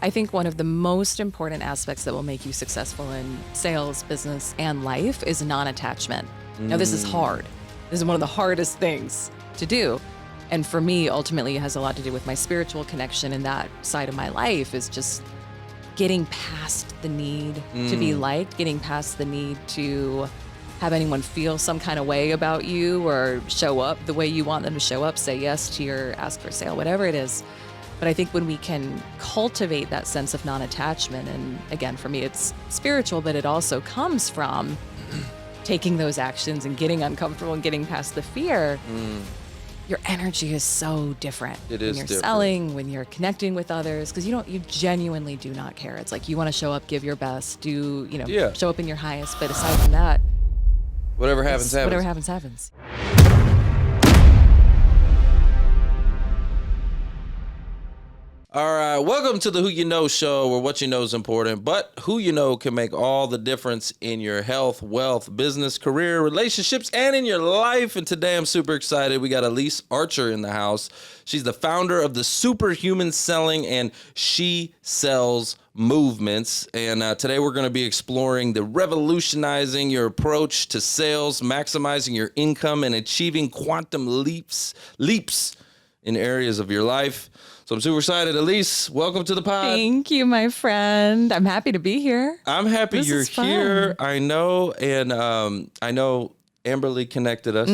I think one of the most important aspects that will make you successful in sales, business, and life is non-attachment. Now, this is hard. This is one of the hardest things to do. And for me, ultimately, it has a lot to do with my spiritual connection, and that side of my life is just getting past the need to be liked, getting past the need to have anyone feel some kind of way about you or show up the way you want them to show up, say yes to your ask for sale, whatever it is. But I think when we can cultivate that sense of non-attachment, and again, for me, it's spiritual, but it also comes from taking those actions and getting uncomfortable and getting past the fear, your energy is so different. It when is you're different. selling, when you're connecting with others, because you genuinely do not care. It's like you want to show up, give your best, show up in your highest. But aside from that, Whatever happens, happens. whatever happens, happens. All right, welcome to the Who You Know show, where what you know is important, but who you know can make all the difference in your health, wealth, business, career, relationships, and in your life. And today I'm super excited. We got Elyse Archer in the house. She's the founder of the Superhuman Selling and She Sells movements. And today we're going to be exploring the revolutionizing your approach to sales, maximizing your income, and achieving quantum leaps in areas of your life. So I'm super excited. Elyse, welcome to the pod. Thank you, my friend. I'm happy to be here. I'm happy This you're is fun. here. I know, and I know Amberly connected us,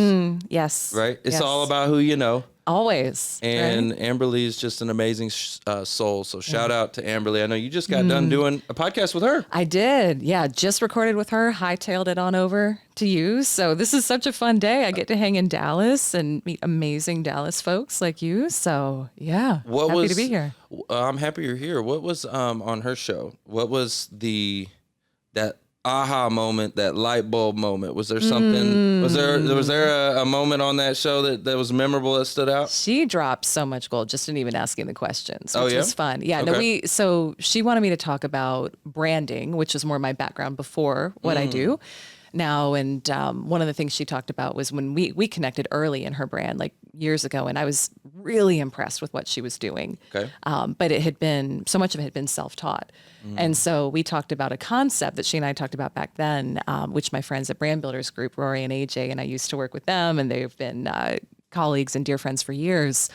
Yes. right? It's Yes. all about who you know. Always. And right? Amberly is just an amazing soul. So shout out to Amberly. I know you just got done doing a podcast with her. I did. Yeah, just recorded with her, hightailed it on over to you. So this is such a fun day. I get to hang in Dallas and meet amazing Dallas folks like you. So yeah, happy to be here. I'm happy you're here. What was on her show? What was that aha moment, that light bulb moment? Was there something? Was there a moment on that show that was memorable, that stood out? She dropped so much gold just in even asking the questions, which Oh, yeah? was fun. Yeah, Okay. so she wanted me to talk about branding, which is more my background before what I do now. And one of the things she talked about was when we connected early in her brand, like years ago, and I was really impressed with what she was doing. Okay. But so much of it had been self-taught. And so we talked about a concept that she and I talked about back then, which my friends at Brand Builders Group, Rory and AJ, and I used to work with them, and they've been colleagues and dear friends for years,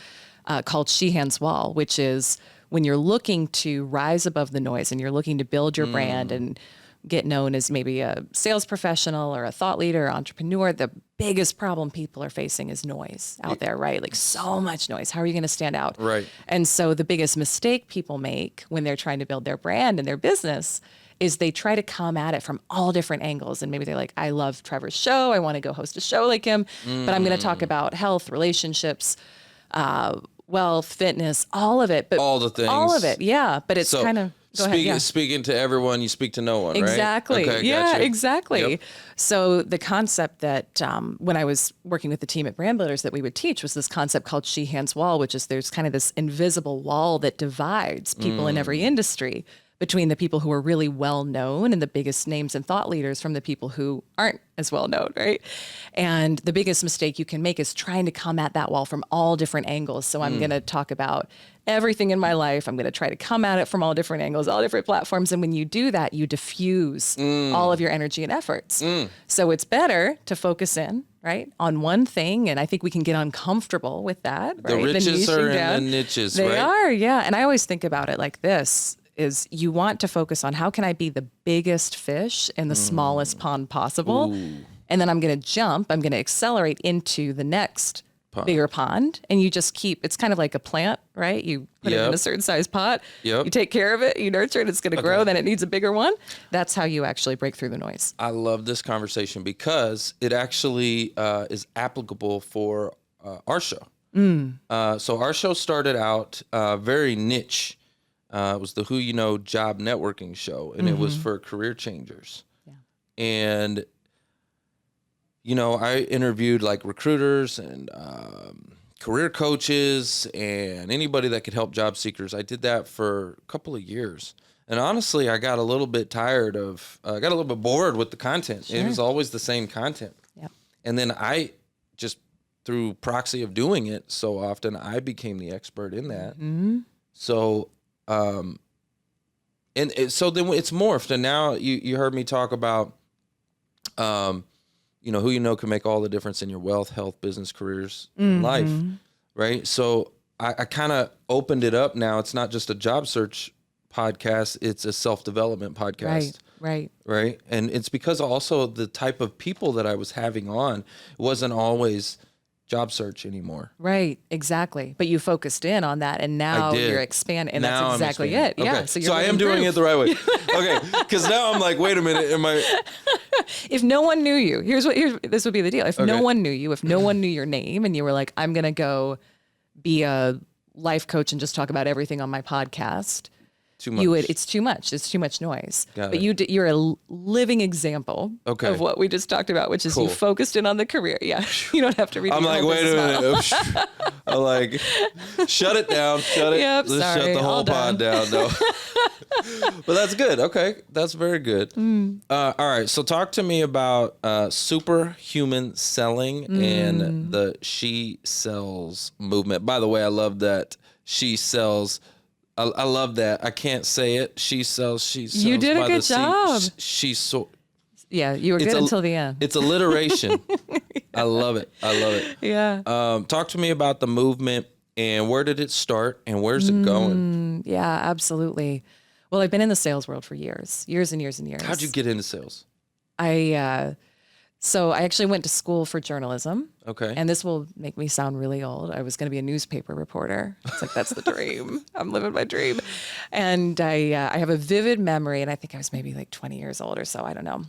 called Sheehan's Wall, which is when you're looking to rise above the noise and you're looking to build your brand and get known as maybe a sales professional or a thought leader or entrepreneur, the biggest problem people are facing is noise out there, right? Like so much noise. How are you going to stand out? Right. And so the biggest mistake people make when they're trying to build their brand and their business is they try to come at it from all different angles. And maybe they're like, I love Trevor's show. I want to go host a show like him, but I'm going to talk about health, relationships, wealth, fitness, all of it. But All the things. All of it. Yeah. But it's So, kind of, go ahead. Yeah. Speaking to everyone, you speak to no one, right? Exactly. Okay, yeah, gotcha. exactly. Yep. So the concept that when I was working with the team at Brand Builders that we would teach was this concept called Sheehan's Wall, which is there's kind of this invisible wall that divides people in every industry between the people who are really well known and the biggest names and thought leaders from the people who aren't as well known, right? And the biggest mistake you can make is trying to come at that wall from all different angles. So I'm going to talk about everything in my life. I'm going to try to come at it from all different angles, all different platforms. And when you do that, you diffuse all of your energy and efforts. So it's better to focus in, right, on one thing. And I think we can get uncomfortable with that, right? The riches are niching in the niches, They right? are, yeah. And I always think about it like this. Is you want to focus on how can I be the biggest fish in the smallest pond possible? And then I'm going to accelerate into the next bigger pond. And you just it's kind of like a plant, right? You put it in a certain size pot, you take care of it, you nurture it, it's going to grow, then it needs a bigger one. That's how you actually break through the noise. I love this conversation because it actually is applicable for our show. So our show started out very niche. It was the Who You Know job networking show, and it was for career changers. Yeah. And, I interviewed like recruiters and career coaches and anybody that could help job seekers. I did that for a couple of years. And honestly, I got a little bit tired of, got a little bit bored with the content. It was always the same content. Yep. And then I just, through proxy of doing it so often, I became the expert in that. So So then it's morphed, and now you heard me talk about, who you know can make all the difference in your wealth, health, business, careers, life, right? So I kind of opened it up now. It's not just a job search podcast, it's a self-development podcast. Right. And it's because also the type of people that I was having on wasn't always job search anymore. Right, exactly. But you focused in on that, and now you're expanding, and now that's exactly it. Okay. Yeah. So I am doing it the right way. Okay. Because now I'm like, wait a minute, am I? If no one knew you, this would be the deal. If no one knew you, if no one knew your name, and you were like, I'm gonna go be a life coach and just talk about everything on my podcast. Too much. It's too much. It's too much noise. Got but it. you're a living example of what we just talked about, which is you focused in on the career. Yeah, you don't have to read. I'm like, wait a minute. I'm like, shut it down. Shut it. Yep, Let's shut the whole pod down. No. But that's good. Okay, that's very good. All right. So talk to me about superhuman selling and the she sells movement. By the way, I love that she sells. I love that. I can't say it. She sells. You did a good job. Yeah, you were good until the end. It's alliteration. I love it. Yeah. Talk to me about the movement and where did it start and where's it going? Yeah, absolutely. Well, I've been in the sales world for years and years. How'd you get into sales? So I actually went to school for journalism. Okay. And this will make me sound really old. I was going to be a newspaper reporter. It's like, that's the dream. I'm living my dream. And I have a vivid memory, and I think I was maybe like 20 years old or so. I don't know.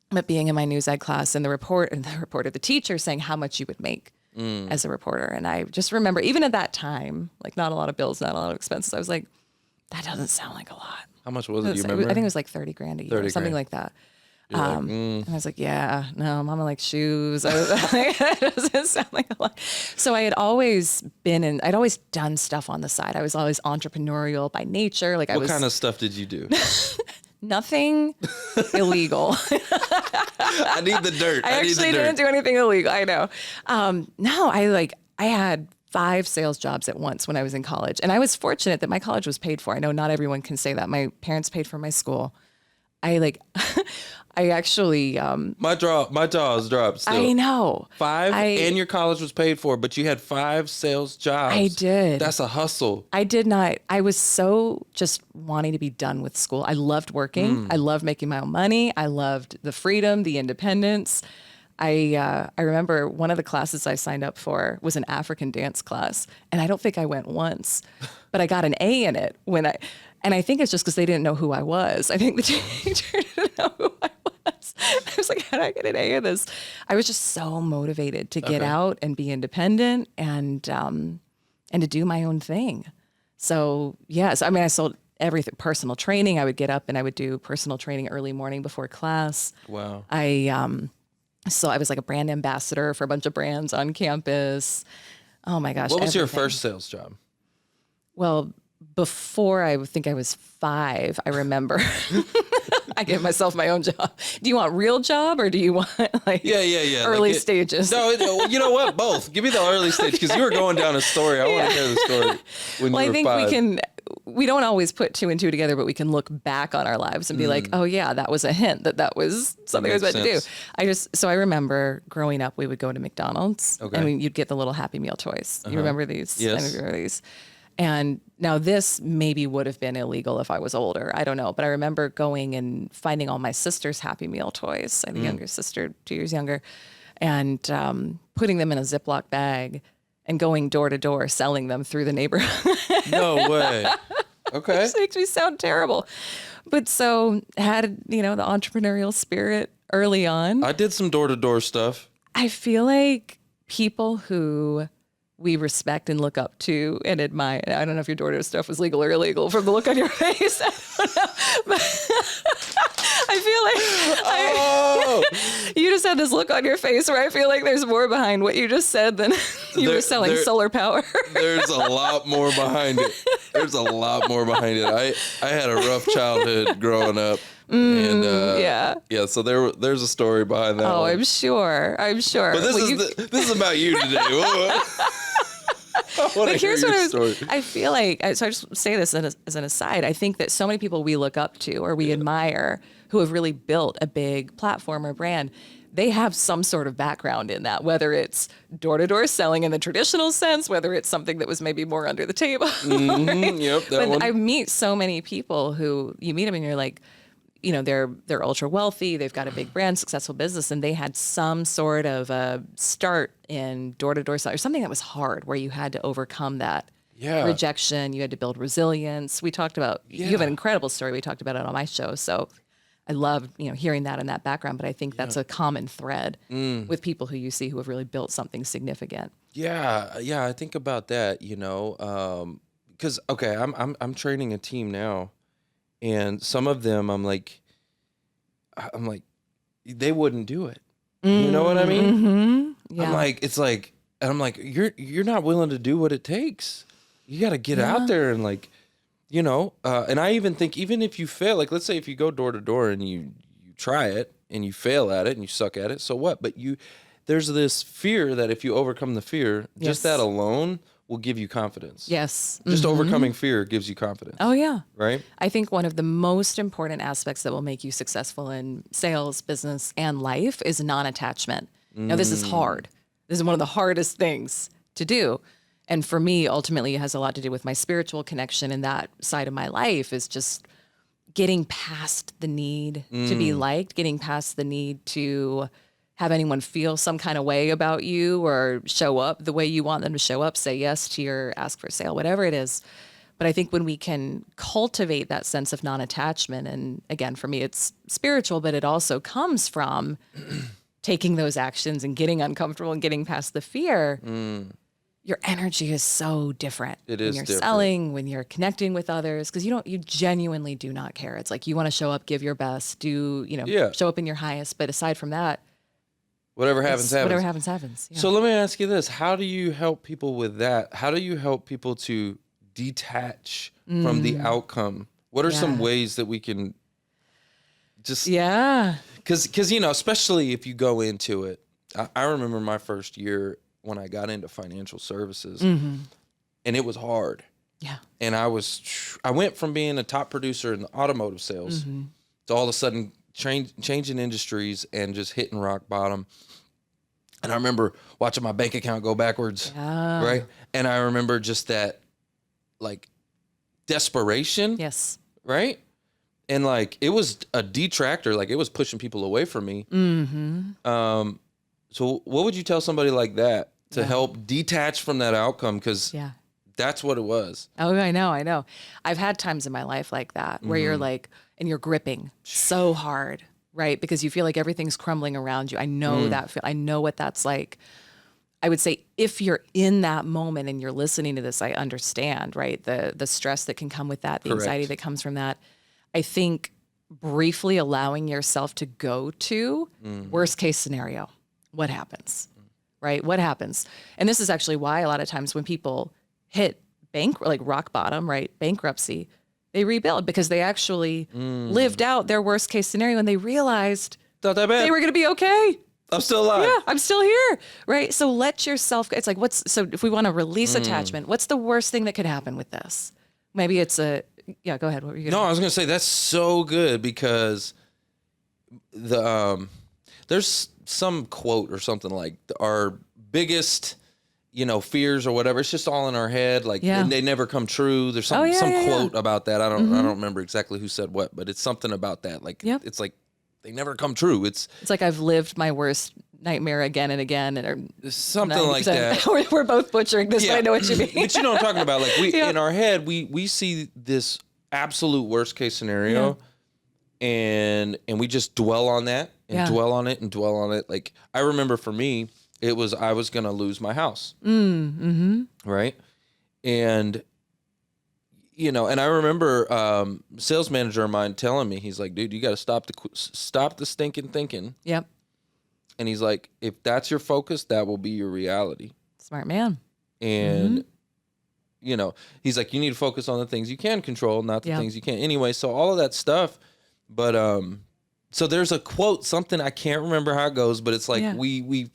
But being in my news ed class and the teacher saying how much you would make as a reporter. And I just remember, even at that time, like not a lot of bills, not a lot of expenses. I was like, that doesn't sound like a lot. How much was it? Do you remember? I think it was like 30 grand a year, something like that. And I was like, yeah, no, mama likes shoes. It doesn't sound like a lot. So I had always I'd always done stuff on the side. I was always entrepreneurial by nature. Like what kind of stuff did you do? Nothing illegal. I need the dirt. I actually didn't do anything illegal. I know. No, I had 5 sales jobs at once when I was in college. And I was fortunate that my college was paid for. I know not everyone can say that. My parents paid for my school. I actually my jaws dropped still. I know. 5 and your college was paid for, but you had 5 sales jobs. I did. That's a hustle. I did not. I was so just wanting to be done with school. I loved working. I loved making my own money. I loved the freedom, the independence. I remember one of the classes I signed up for was an African dance class, and I don't think I went once, but I got an A in it and I think it's just because they didn't know who I was. I think the teacher didn't know who I was. I was like, how did I get an A in this? I was just so motivated to get out and be independent and to do my own thing. So, yes, I mean, I sold everything, personal training. I would get up and I would do personal training early morning before class. Wow. So I was like a brand ambassador for a bunch of brands on campus. Oh my gosh. What was your first sales job? Well, before I think I was 5, I remember I gave myself my own job. Do you want real job or do you want early stages? No, you know what? Both. Give me the early stage because you were going down a story. I want to hear the story when you were 5. I think we don't always put 2 and 2 together, but we can look back on our lives and be like, oh yeah, that was a hint that was something I was about to do. So I remember growing up, we would go to McDonald's and you'd get the little Happy Meal toys. You remember these? Yes. I remember these. And now this maybe would have been illegal if I was older. I don't know. But I remember going and finding all my sister's Happy Meal toys. I have a younger sister, 2 years younger, and putting them in a Ziploc bag and going door to door, selling them through the neighborhood. No way. Okay. It makes me sound terrible. But so had, the entrepreneurial spirit early on. I did some door to door stuff. I feel like people who we respect and look up to and admire. I don't know if your door-to-door stuff was legal or illegal from the look on your face. I don't know. But I feel like you just had this look on your face where I feel like there's more behind what you just said than you were selling solar power. There's a lot more behind it. I had a rough childhood growing up. And so there's a story behind that. Oh, one. I'm sure. But this is about you today. But here's what I feel like. So I just say this as an aside. I think that so many people we look up to or we admire who have really built a big platform or brand, they have some sort of background in that, whether it's door-to-door selling in the traditional sense, whether it's something that was maybe more under the table. Right? Yep, that but one. I meet so many people who you meet them and you're like, you know, they're ultra wealthy, they've got a big brand, successful business, and they had some sort of a start in door-to-door selling or something that was hard where you had to overcome that rejection. You had to build resilience. We talked about, you have an incredible story. We talked about it on my show. So I love, hearing that in that background, but I think that's a common thread with people who you see who have really built something significant. Yeah. I think about that, because okay, I'm training a team now, and some of them I'm like, they wouldn't do it. You know what I mean? Mm-hmm. Yeah. I'm like, you're not willing to do what it takes. You got to get out there and and I even think even if you fail, like let's say if you go door to door and you try it and you fail at it and you suck at it, so what? But there's this fear that if you overcome the fear, just that alone will give you confidence. Yes. Just overcoming fear gives you confidence. Oh, yeah. Right? I think one of the most important aspects that will make you successful in sales, business, and life is non-attachment. Now, this is hard. This is one of the hardest things to do. And for me, ultimately, it has a lot to do with my spiritual connection, and that side of my life is just getting past the need to be liked, getting past the need to have anyone feel some kind of way about you or show up the way you want them to show up, say yes to your ask for sale, whatever it is. But I think when we can cultivate that sense of non-attachment, and again, for me, it's spiritual, but it also comes from taking those actions and getting uncomfortable and getting past the fear, your energy is so different. It when is you're different. selling, when you're connecting with others, because you genuinely do not care. It's like you want to show up, give your best, show up in your highest. But aside from that, whatever happens. Whatever happens, happens. Yeah. So let me ask you this. How do you help people with that? How do you help people to detach from the outcome? What are some ways that we can just... Yeah. Because especially if you go into it. I remember my first year when I got into financial services, and it was hard. Yeah. And I went from being a top producer in the automotive sales to all of a sudden changing industries and just hitting rock bottom. And I remember watching my bank account go backwards, right? And I remember just that, desperation. Yes. Right? And, it was a detractor. It was pushing people away from me. Mm-hmm. So what would you tell somebody like that to help detach from that outcome? Because that's what it was. Oh, I know. I've had times in my life like that where you're and you're gripping so hard, right? Because you feel like everything's crumbling around you. I know that. I know what that's like. I would say if you're in that moment and you're listening to this, I understand, right? The stress that can come with that, the anxiety that comes from that. I think briefly allowing yourself to go to worst case scenario. What happens, right? What happens? And this is actually why a lot of times when people hit rock bottom, right? Bankruptcy, they rebuild because they actually lived out their worst case scenario and they realized Not that bad. they were going to be okay. I'm still alive. Yeah, I'm still here, right? So let yourself, it's like, so if we want to release attachment, what's the worst thing that could happen with this? Maybe it's go ahead. What were you going to No, I was going to say that's so good because there's some quote or something like our biggest, fears or whatever. It's just all in our head. And they never come true. There's some quote about that. I don't remember exactly who said what, but it's something about that. It's like they never come true. It's like I've lived my worst nightmare again and again, and something like that. We're both butchering this, but I know what you mean. But you know what I'm talking about. In our head, we see this absolute worst case scenario, and we just dwell on that and dwell on it and dwell on it. I remember for me, it was I was gonna lose my house, right? And and I remember sales manager of mine telling me, he's like, dude, you got to stop the stinking thinking. Yep. And he's like, if that's your focus, that will be your reality. Smart man. And, he's like, you need to focus on the things you can control, not the things you can't. Anyway, so all of that stuff. But so there's a quote, something, I can't remember how it goes, but it's like we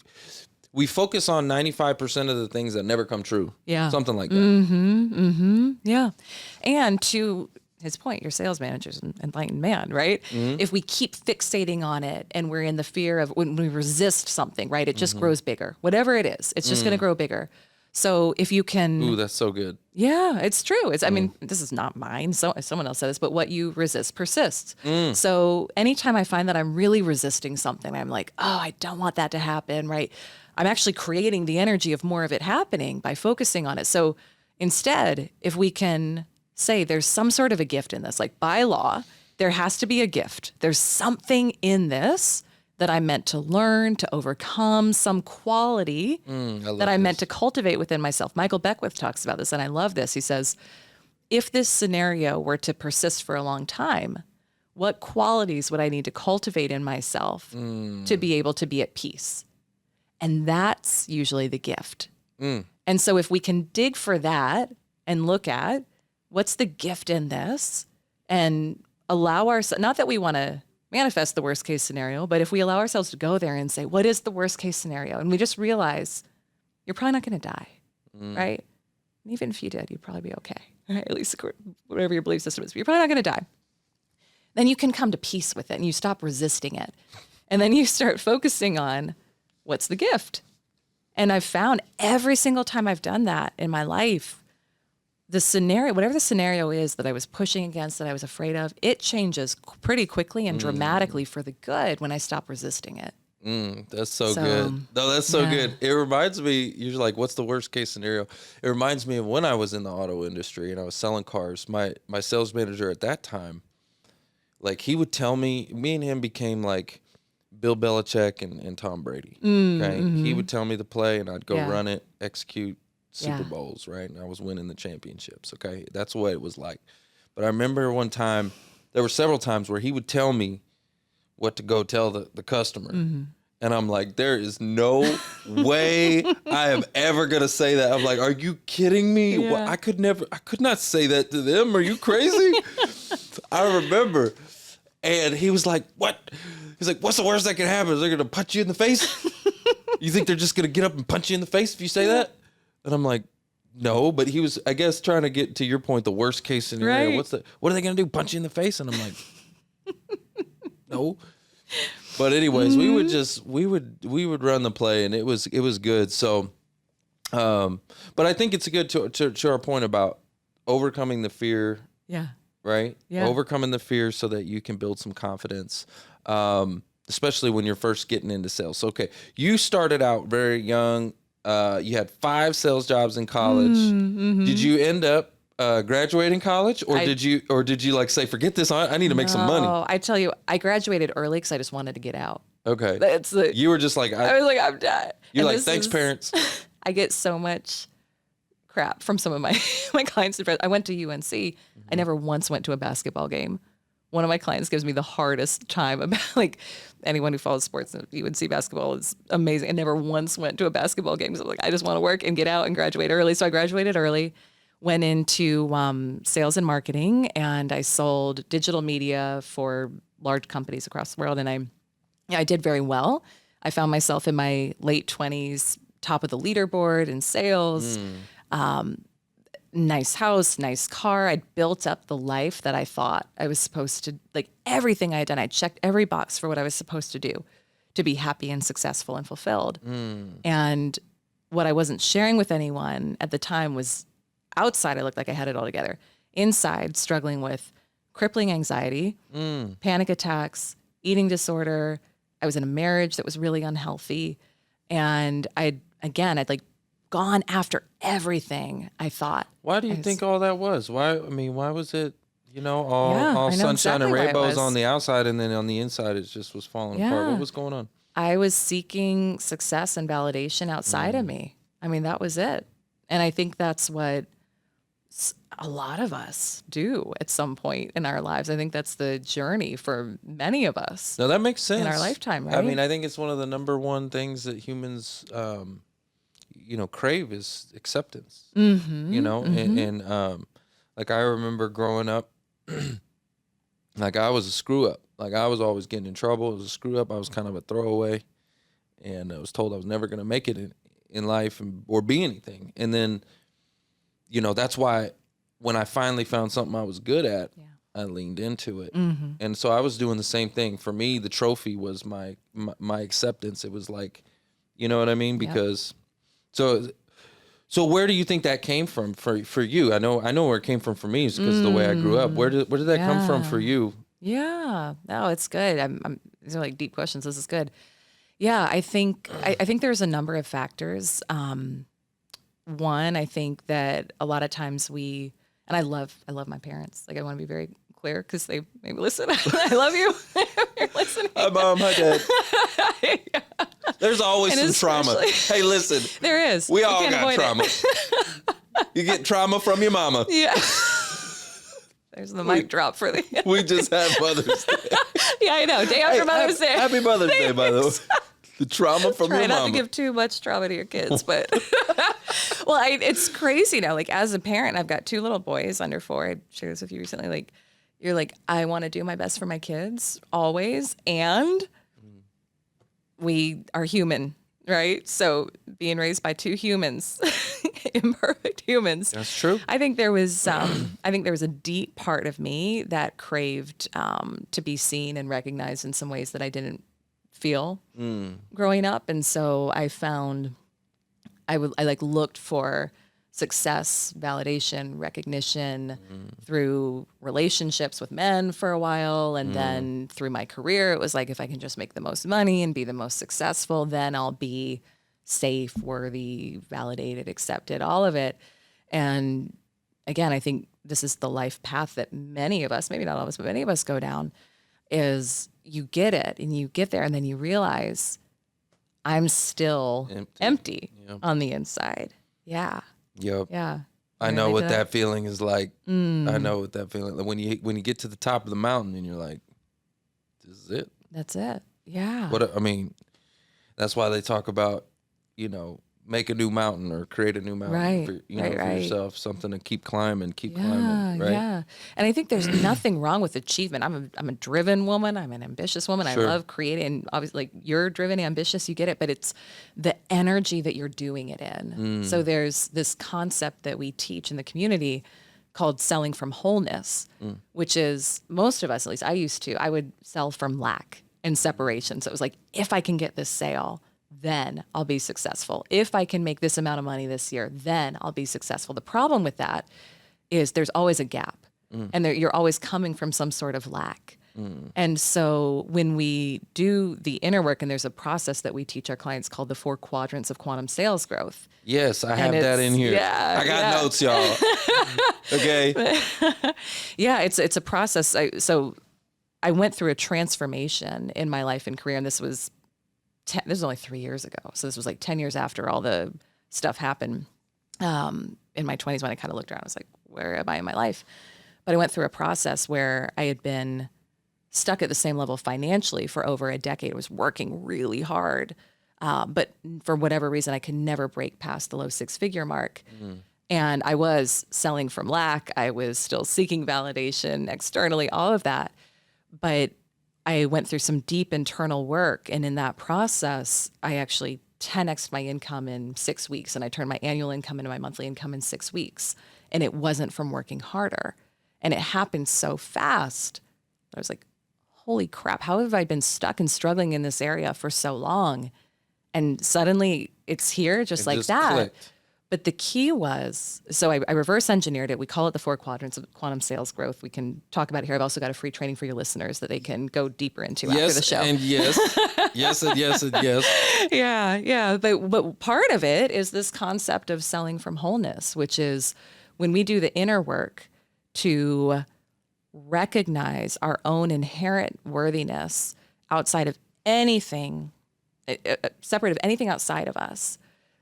we focus on 95% of the things that never come true. Yeah. Something like that. Yeah. And to his point, your sales manager's an enlightened man, right? If we keep fixating on it and we're in the fear of when we resist something, right? It just grows bigger. Whatever it is, it's just going to grow bigger. So if you can, Ooh, that's so good. yeah, it's true. I mean, this is not mine. So someone else said this, but what you resist persists. So anytime I find that I'm really resisting something, I'm like, oh, I don't want that to happen, right? I'm actually creating the energy of more of it happening by focusing on it. So instead, if we can say there's some sort of a gift in this, like by law, there has to be a gift. There's something in this that I'm meant to learn, to overcome, some quality that I'm meant to cultivate within myself. Michael Beckwith talks about this, and I love this. He says, if this scenario were to persist for a long time, what qualities would I need to cultivate in myself to be able to be at peace? And that's usually the gift. And so if we can dig for that and look at what's the gift in this and allow ourselves, not that we want to manifest the worst case scenario, but if we allow ourselves to go there and say, what is the worst case scenario? And we just realize you're probably not going to die, right? And even if you did, you'd probably be okay, right? At least whatever your belief system is, but you're probably not going to die. Then you can come to peace with it and you stop resisting it. And then you start focusing on what's the gift? And I've found every single time I've done that in my life, the scenario, whatever the scenario is that I was pushing against, that I was afraid of, it changes pretty quickly and dramatically for the good when I stop resisting it. That's so good. No, that's so good. It reminds me, you're like, what's the worst case scenario? It reminds me of when I was in the auto industry and I was selling cars. My sales manager at that time, like he would tell me and him became like Bill Belichick and Tom Brady. Okay. He would tell me the play and I'd go run it, execute Super Bowls, right? And I was winning the championships. Okay. That's what it was like. But I remember one time, there were several times where he would tell me what to go tell the customer. And I'm like, there is no way I am ever going to say that. I'm like, are you kidding me? Yeah. Well, I could not say that to them. Are you crazy? I remember. And he was like, what? He's like, what's the worst that can happen? Is they're going to punch you in the face? You think they're just going to get up and punch you in the face if you say that? And I'm like, no, but he was, I guess, trying to get to your point, the worst case scenario. Right. What are they going to do? Punch you in the face? And I'm like, no. But anyways, we would run the play and it was good. So, but I think it's good to our point about overcoming the fear. Yeah. Right? Yeah. Overcoming the fear so that you can build some confidence, especially when you're first getting into sales. So, okay, you started out very young. You had 5 sales jobs in college. Did you end up graduating college, or did you like say, forget this? I need to make some money. Oh, I tell you, I graduated early because I just wanted to get out. Okay, You were just like, I was like, I'm done. You're like, thanks, parents. I get so much crap from some of my clients and friends. I went to UNC. I never once went to a basketball game. One of my clients gives me the hardest time about, like, anyone who follows sports, UNC basketball is amazing. I never once went to a basketball game. So like, I just want to work and get out and graduate early. So I graduated early, went into sales and marketing, and I sold digital media for large companies across the world. And I did very well. I found myself in my late 20s, top of the leaderboard in sales. Nice house, nice car. I'd built up the life that I thought I was supposed to, like everything I had done. I checked every box for what I was supposed to do to be happy and successful and fulfilled. And what I wasn't sharing with anyone at the time was outside, I looked like I had it all together. Inside, struggling with crippling anxiety, panic attacks, eating disorder. I was in a marriage that was really unhealthy. And I'd like gone after everything I thought. Why do you think all that was? Why was it, all sunshine exactly and rainbows why on the outside, and then on the inside it just was falling apart? What was going on? I was seeking success and validation outside of me. I mean, that was it. And I think that's what a lot of us do at some point in our lives. I think that's the journey for many of us. No, that makes sense. In our lifetime, right? I mean, I think it's one of the number one things that humans crave is acceptance. And like I remember growing up, like I was a screw up. Like I was always getting in trouble. It was a screw up. I was kind of a throwaway. and I was told I was never going to make it in life or be anything. And then, that's why when I finally found something I was good at, I leaned into it. Mm-hmm. And so I was doing the same thing. For me, the trophy was my acceptance. It was like, you know what I mean? Because so where do you think that came from for you? I know where it came from for me, is because of the way I grew up. Where did that come from for you? Yeah. No, it's good. These are like deep questions. This is good. Yeah, I think there's a number of factors. One, I think that a lot of times and I love my parents. Like, I want to be very clear because they maybe listen. I love you. You're listening. Hi, Mom. Hi, Dad. Yeah. There's always some trauma. Hey, listen. There is. We all got trauma. You get trauma from your mama. Yeah. There's the mic drop for the. We just had Mother's Day. Yeah, I know. Day after Mother's Day. Happy Mother's Day, by the way. The trauma from your mama. Try not to give too much trauma to your kids, but well, it's crazy now. Like, as a parent, I've got 2 little boys under 4. I shared this with you recently. Like, you're like, I want to do my best for my kids always, and we are human, right? So being raised by 2 humans, imperfect humans. That's true. I think there was a deep part of me that craved to be seen and recognized in some ways that I didn't feel growing up. And so I found I looked for success, validation, recognition through relationships with men for a while. And then through my career, it was like, if I can just make the most money and be the most successful, then I'll be safe, worthy, validated, accepted, all of it. And again, I think this is the life path that many of us, maybe not all of us, but many of us go down, is you get it and you get there and then you realize I'm still empty on the inside. Yeah. Yep. Yeah. I know what that feeling is like. I know what that feeling like when you get to the top of the mountain and you're like, this is it. That's it. Yeah. That's why they talk about, make a new mountain or create a new mountain for yourself, something to keep climbing, right? Yeah. And I think there's nothing wrong with achievement. I'm a driven woman. I'm an ambitious woman. Sure. I love creating. Obviously, like, you're driven, ambitious, you get it, but it's the energy that you're doing it in. So there's this concept that we teach in the community called selling from wholeness, which is, most of us, at least I would sell from lack and separation. So it was like, if I can get this sale, then I'll be successful. If I can make this amount of money this year, then I'll be successful. The problem with that is there's always a gap, and you're always coming from some sort of lack. And so when we do the inner work, and there's a process that we teach our clients called the 4 quadrants of quantum sales growth. Yes, I have that in here. Yeah, I got notes, y'all. Okay. Yeah, it's a process. So I went through a transformation in my life and career, and this was only 3 years ago. So this was like 10 years after all the stuff happened in my 20s, when I kind of looked around. I was like, where am I in my life? But I went through a process where I had been stuck at the same level financially for over a decade. I was working really hard. But for whatever reason, I could never break past the low 6-figure mark. And I was selling from lack. I was still seeking validation externally, all of that. But I went through some deep internal work, and in that process, I actually 10x'd my income in 6 weeks, and I turned my annual income into my monthly income in 6 weeks, and it wasn't from working harder. And it happened so fast. I was like, holy crap, how have I been stuck and struggling in this area for so long? And suddenly it's here just like that. Clicked. But the key was, so I reverse engineered it. We call it the 4 quadrants of quantum sales growth. We can talk about it here. I've also got a free training for your listeners that they can go deeper into after the show. Yes, and yes. Yeah. But part of it is this concept of selling from wholeness, which is when we do the inner work to recognize our own inherent worthiness outside of anything, separate of anything outside of us,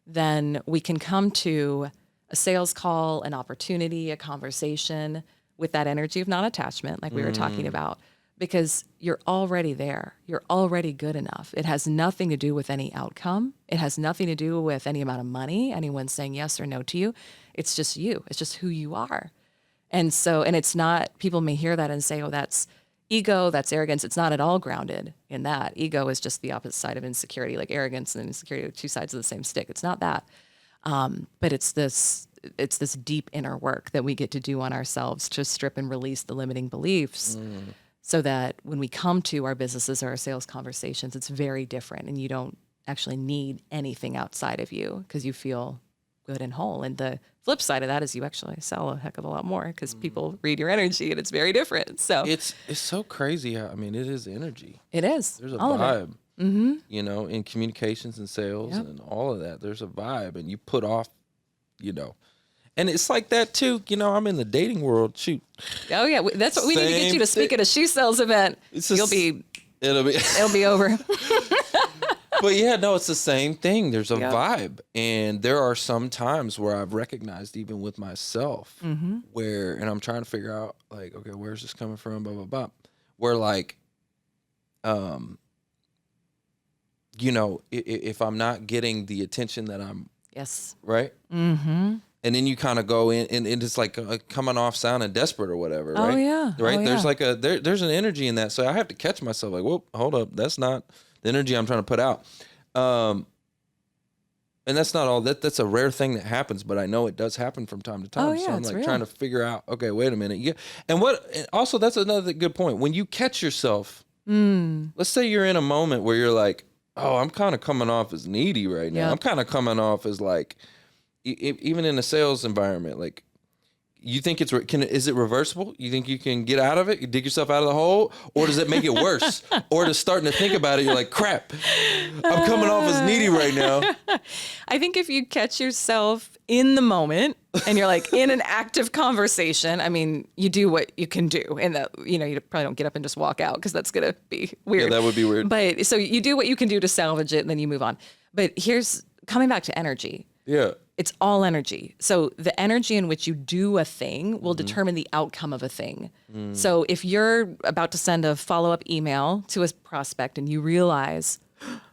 then we can come to a sales call, an opportunity, a conversation with that energy of non-attachment, like we were talking about, because you're already there. You're already good enough. It has nothing to do with any outcome. It has nothing to do with any amount of money, anyone saying yes or no to you. It's just you. It's just who you are. And so, and it's not, people may hear that and say, oh, that's ego, that's arrogance. It's not at all grounded in that. Ego is just the opposite side of insecurity, like arrogance and insecurity are two sides of the same stick. It's not that. But it's this deep inner work that we get to do on ourselves to strip and release the limiting beliefs so that when we come to our businesses or our sales conversations, it's very different and you don't actually need anything outside of you because you feel good and whole. And the flip side of that is you actually sell a heck of a lot more because people read your energy and it's very different. So it's so crazy how, I mean, it is energy. it is. There's a all vibe, you know, in communications and sales and all of that. There's a vibe, and you put off, you know, and it's like that too. You know, I'm in the dating world. Shoot. Oh yeah, that's what we need to get you to speak at a shoe sales event. It'll be over. But yeah, no, it's the same thing. There's a vibe. And there are some times where I've recognized, even with myself, where, and I'm trying to figure out, like, okay, where's this coming from? Blah, blah, blah. Where, like, you know, if I'm not getting the attention that I'm, right? Mm-hmm. And then you kind of go in, and it's like coming off sounding desperate or whatever, right? Oh, yeah. Right? Oh, yeah. There's like there's an energy in that. So I have to catch myself, like, whoop, hold up. That's not the energy I'm trying to put out. And that's not all that's a rare thing that happens, but I know it does happen from time to time. Oh, yeah, so I'm it's like real. trying to figure out, okay, wait a minute. Yeah. And also that's another good point. When you catch yourself, let's say you're in a moment where you're like, oh, I'm kind of coming off as needy right now. Yep. I'm kind of coming off as like, even in a sales environment, like, you think is it reversible? You think you can get out of it? You dig yourself out of the hole? Or does it make it worse? Or just starting to think about it, you're like, crap, I'm coming off as needy right now. I think if you catch yourself in the moment and you're like in an active conversation, I mean, you do what you can do. And that, you know, you probably don't get up and just walk out because that's going to be weird. Yeah, that would be weird. But so you do what you can do to salvage it and then you move on. But here's coming back to energy. Yeah. It's all energy. So the energy in which you do a thing will determine the outcome of a thing. So if you're about to send a follow-up email to a prospect and you realize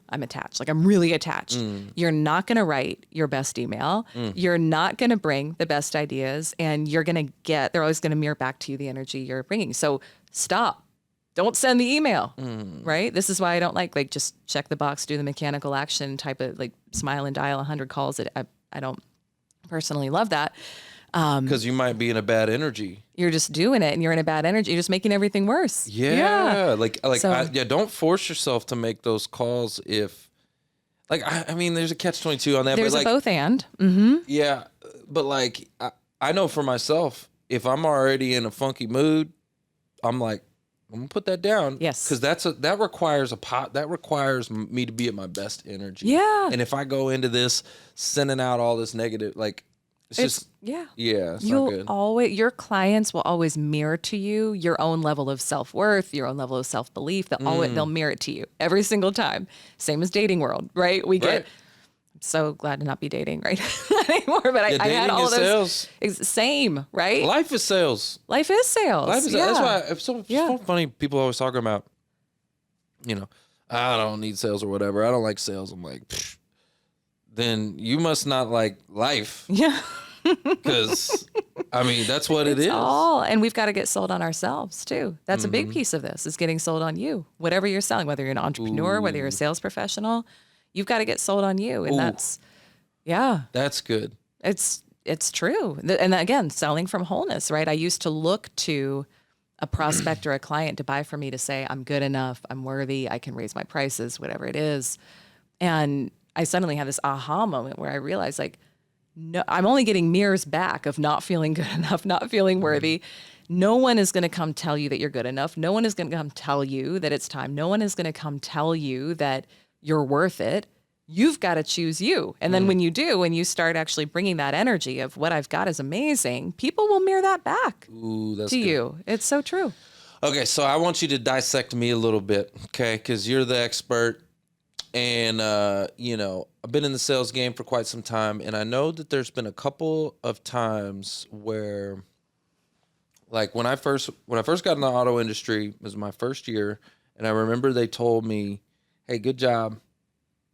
I'm attached, like I'm really attached, you're not going to write your best email. You're not going to bring the best ideas, and they're always going to mirror back to you the energy you're bringing. So stop. Don't send the email, right? This is why I don't like just check the box, do the mechanical action type of like smile and dial 100 calls. I don't personally love that. Because you might be in a bad energy. You're just doing it and you're in a bad energy. You're just making everything worse. Yeah. So, Don't force yourself to make those calls if, like, I mean, there's a catch-22 on that. there's but a like, both and. Mm-hmm. Yeah. But like, I know for myself, if I'm already in a funky mood, I'm like, I'm gonna put that down. Yes. Because that requires me to be at my best energy. Yeah. And if I go into this sending out all this negative, like, it's just it's not good. Your clients will always mirror to you your own level of self-worth, your own level of self-belief. They'll mirror it to you every single time. Same as dating world, right? I'm so glad to not be dating right anymore, but I had all of those. Same, right? Life is sales. Life is sales. That's why it's so funny. People always talking about, you know, I don't need sales or whatever. I don't like sales. I'm like, pfft. Then you must not like life. Yeah. Because, I mean, that's what it is. And we've got to get sold on ourselves too. That's a big piece of this, is getting sold on you. Whatever you're selling, whether you're an entrepreneur, whether you're a sales professional, you've got to get sold on you. And that's good. It's true. And again, selling from wholeness, right? I used to look to a prospect or a client to buy from me to say, I'm good enough, I'm worthy, I can raise my prices, whatever it is. And I suddenly had this aha moment where I realized, like, no, I'm only getting mirrors back of not feeling good enough, not feeling worthy. No one is going to come tell you that you're good enough. No one is going to come tell you that it's time. No one is going to come tell you that you're worth it. You've got to choose you. And then when you do, and you start actually bringing that energy of what I've got is amazing, people will mirror that back to you. It's so true. Okay, so I want you to dissect me a little bit, okay? Because you're the expert. And, you know, I've been in the sales game for quite some time, and I know that there's been a couple of times where, like, when I first got in the auto industry, it was my first year, and I remember they told me, hey, good job.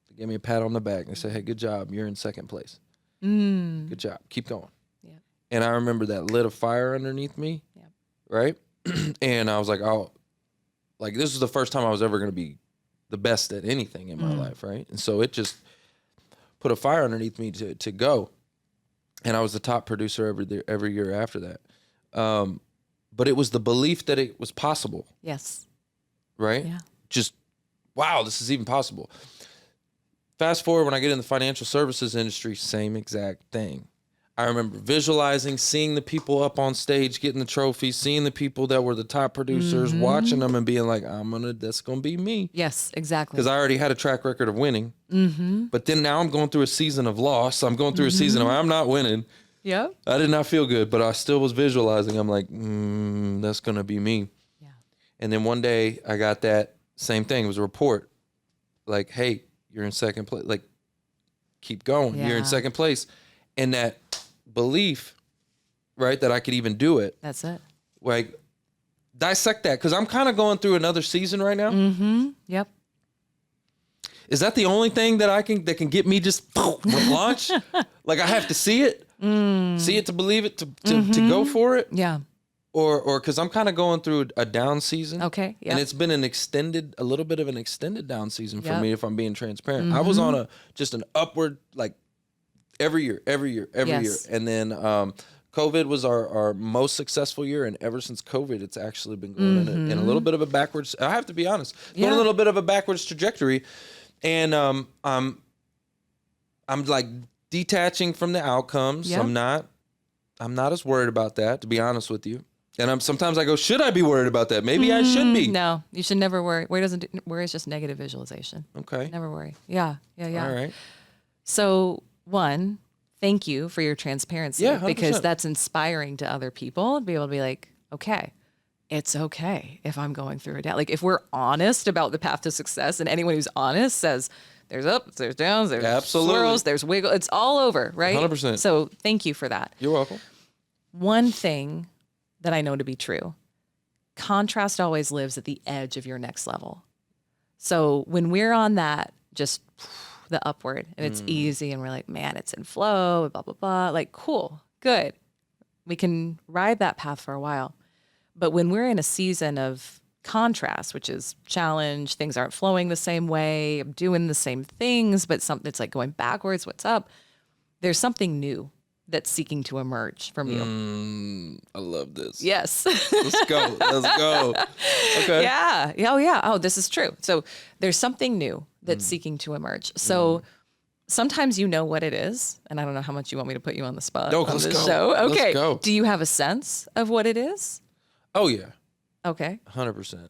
They gave me a pat on the back. They said, hey, good job. You're in second place. Good job. Keep going. Yeah. And I remember that lit a fire underneath me, right? And I was like, oh, like this was the first time I was ever going to be the best at anything in my life, right? And so it just put a fire underneath me to go. And I was the top producer every year after that. But it was the belief that it was possible. Yes. Right? Yeah. Just, wow, this is even possible. Fast forward when I get in the financial services industry, same exact thing. I remember visualizing, seeing the people up on stage, getting the trophies, seeing the people that were the top producers, watching them and being like, that's going to be me. Yes, exactly. Because I already had a track record of winning. But then now I'm going through a season of loss. I'm going through a season of I'm not winning. Yep. I did not feel good, but I still was visualizing. I'm like, that's going to be me. Yeah. And then one day I got that same thing. It was a report. Like, hey, you're in second place. Like, keep going. Yeah. You're in second place. And that belief, right, that I could even do it. That's it. Like, dissect that. Because I'm kind of going through another season right now. Yep. Is that the only thing that that can get me just launch? Like, I have to see it to believe it, to go for it? Yeah. Or because I'm kind of going through a down season. Okay. Yeah. And it's been a little bit of an extended down season for Yep. me, if I'm being transparent. I was on just an upward, like every year. Yes. And then COVID was our most successful year. And ever since COVID, it's actually been going in a little bit of a backwards, I have to be honest, going a little bit of a backwards trajectory. And I'm like detaching from the outcomes. Yep. I'm not as worried about that, to be honest with you. And sometimes I go, should I be worried about that? Maybe I should be. No, you should never worry. Worry is just negative visualization. Okay. Never worry. Yeah. All right. So, one, thank you for your transparency. Yeah, 100%. Because that's inspiring to other people to be able to be like, okay, it's okay if I'm going through a down. Like, if we're honest about the path to success, and anyone who's honest says there's ups, there's downs, there's swirls, there's wiggle, it's all over, right? 100%. So thank you for that. You're welcome. One thing that I know to be true, contrast always lives at the edge of your next level. So when we're on that, just the upward, and it's easy, and we're like, man, it's in flow, blah, blah, blah. Like, cool, good. We can ride that path for a while. But when we're in a season of contrast, which is challenge, things aren't flowing the same way, I'm doing the same things, but something it's like going backwards, what's up? There's something new that's seeking to emerge from you. I love this. Yes. Let's go. Let's go. Okay. Yeah. Oh, yeah. Oh, this is true. So there's something new that's seeking to emerge. So sometimes you know what it is, and I don't know how much you want me to put you on the spot on let's this go. show. Okay. Let's go. Do you have a sense of what it is? Oh, yeah. Okay. 100%.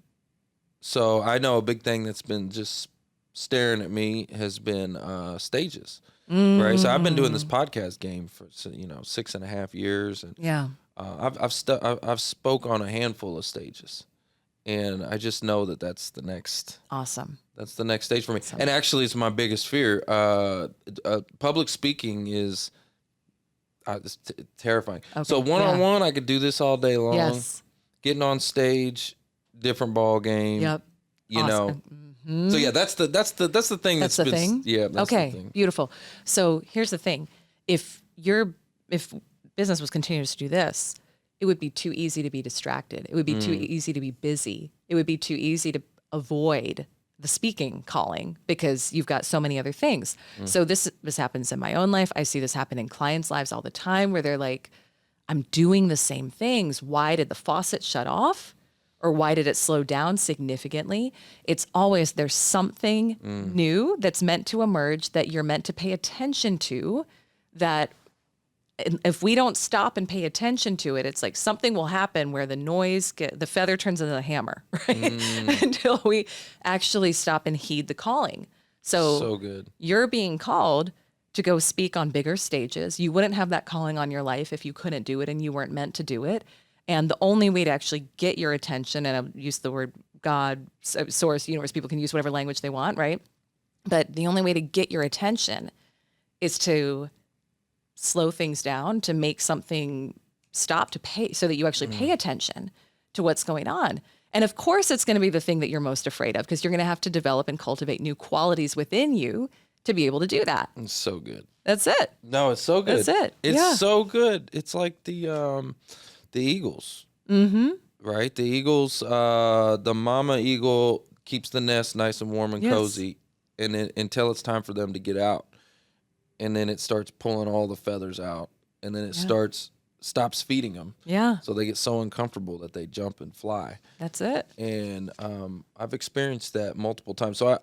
So I know a big thing that's been just staring at me has been stages. Right. So I've been doing this podcast game for 6.5 years, and Yeah. I've spoke on a handful of stages, and I just know that that's the next. Awesome. That's the next stage for me. And actually, it's my biggest fear. Public speaking is it's terrifying. Okay. So one-on-one, I could do this all day long. Yes. Getting on stage, different ball game. Yep. You know. So yeah, that's the thing. That's the thing? Yeah. That's Okay. the thing. Beautiful. So here's the thing. If business was continuing to do this, it would be too easy to be distracted. It would be too easy to be busy. It would be too easy to avoid the speaking calling because you've got so many other things. So this happens in my own life. I see this happen in clients' lives all the time where they're like, I'm doing the same things. Why did the faucet shut off? Or why did it slow down significantly? It's always there's something new that's meant to emerge that you're meant to pay attention to, that if we don't stop and pay attention to it, it's like something will happen where the feather turns into the hammer, right? Until we actually stop and heed the calling. So good. You're being called to go speak on bigger stages. You wouldn't have that calling on your life if you couldn't do it and you weren't meant to do it. And the only way to actually get your attention, and I'll use the word God, source, universe, people can use whatever language they want, right? But the only way to get your attention is to slow things down, to make something stop, to pay, so that you actually pay attention to what's going on. And of course, it's going to be the thing that you're most afraid of, because you're going to have to develop and cultivate new qualities within you to be able to do that. It's so good. That's it. No, it's so good. That's it. It's Yeah. so good. It's like the Eagles, right? The eagles, the mama eagle keeps the nest nice and warm and Yes. cozy, and then until it's time for them to get out, and then it starts pulling all the feathers out, and then it stops feeding them. Yeah. So they get so uncomfortable that they jump and fly. That's it. And I've experienced that multiple times. So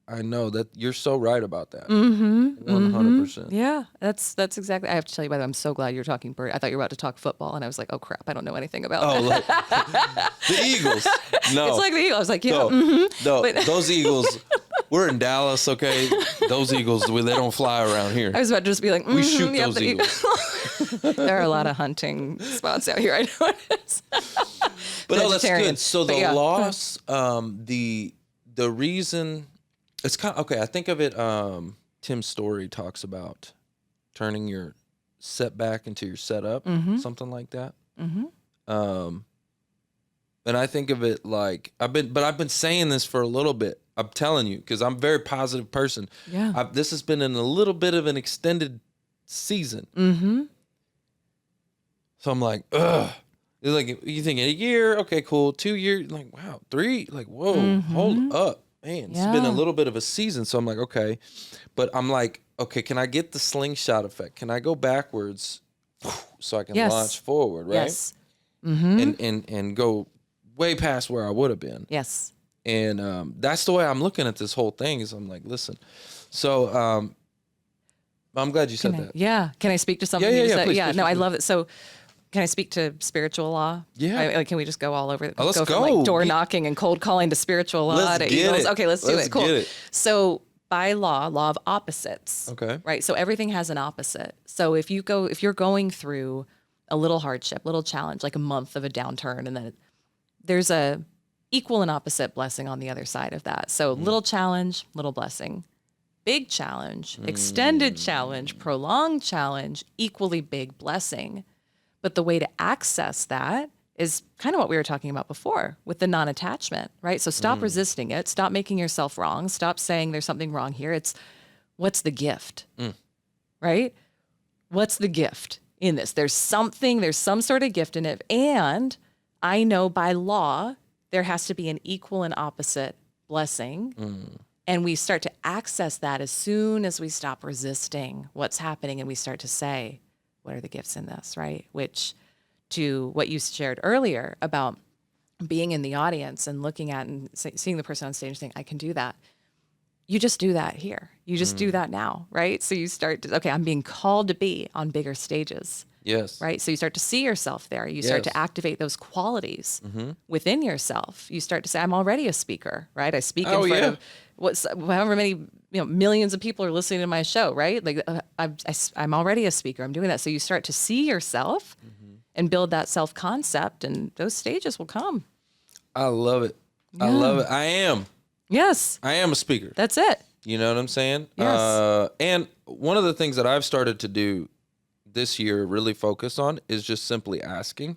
I know that you're so right about that. 100%. Yeah, that's exactly. I have to tell you, by the way, I'm so glad you're talking bird. I thought you were about to talk football, and I was like, oh crap, I don't know anything about that. Like the Eagles. No, it's like the Eagles. I was like, yeah, no, those Eagles. We're in Dallas, okay? Those Eagles, they don't fly around here. I was about to just be like, we shoot yep, those Eagles. There are a lot of hunting spots out here, I noticed. But no, that's good. So the loss, the reason, it's kind of, okay, I think of it, Tim Story talks about turning your setback into your setup, something like that. And I think of it like, I've been saying this for a little bit. I'm telling you, because I'm a very positive person. Yeah. This has been in a little bit of an extended season. So I'm like, ugh. It's like, you think in a year, okay, cool. 2 years, like, wow, 3, like, whoa, hold up. Man, it's been a little bit of a season. So I'm like, okay. But I'm like, okay, can I get the slingshot effect? Can I go backwards so I can launch forward, right? Yes. And go way past where I would have been. Yes. And that's the way I'm looking at this whole thing is I'm like, listen. So I'm glad you said that. Yeah. Can I speak to something Yeah, you yeah, said? please, Yeah. please, No, please. I love it. So can I speak to spiritual law? Yeah. Like, can we just go all over? Let's from go. like door knocking and cold calling to spiritual law Let's to get Eagles. it. Okay, let's do Let's it. Cool. get it. So by law of opposites. Okay. Right. So everything has an opposite. So if you're going through a little hardship, little challenge, like a month of a downturn, and then there's a equal and opposite blessing on the other side of that. So little challenge, little blessing. Big challenge, extended challenge, prolonged challenge, equally big blessing. But the way to access that is kind of what we were talking about before with the non-attachment, right? So stop resisting it. Stop making yourself wrong. Stop saying there's something wrong here. It's what's the gift, right? What's the gift in this? There's some sort of gift in it. And I know by law, there has to be an equal and opposite blessing. And we start to access that as soon as we stop resisting what's happening and we start to say, what are the gifts in this, right? Which, to what you shared earlier about being in the audience and looking at and seeing the person on stage saying, I can do that. You just do that here. You just do that now, right? So you start to, okay, I'm being called to be on bigger stages. Yes. Right. So you start to see yourself there. You start to activate those qualities within yourself. You start to say, I'm already a speaker, right? I speak in front of however many millions of people are listening to my show, right? Like I'm already a speaker. I'm doing that. So you start to see yourself and build that self concept, and those stages will come. I love it. Yeah. I love it. I am. Yes. I am a speaker. That's it. You know what I'm saying? Yes. And one of the things that I've started to do this year, really focus on, is just simply asking.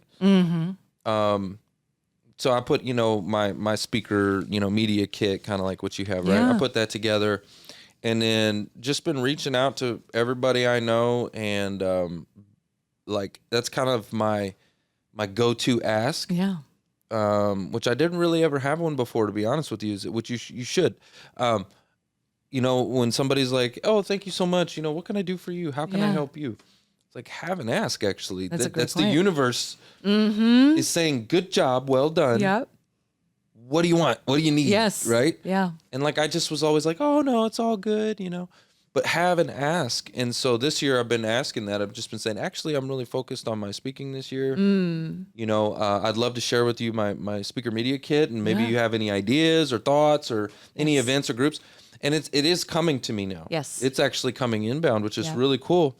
So I put, my speaker, media kit, kind of like what you have, right? Yeah. I put that together, and then just been reaching out to everybody I know, and like that's kind of my go-to ask. Yeah. Which I didn't really ever have one before, to be honest with you. Which you should. When somebody's like, "Oh, thank you so much. What can I do for you? How can I help you?" It's like, have an ask. Actually, That's a great that's point. the universe is saying, "Good job, well done." Yep. What do you want? What do you need? Yes. Right. Yeah. And like I just was always like, "Oh no, it's all good," But have an ask. And so this year I've been asking that. I've just been saying, actually, I'm really focused on my speaking this year. I'd love to share with you my speaker media kit, and maybe you have any ideas or thoughts or any events or groups. And it is coming to me now. Yes. It's actually coming inbound, which is really cool.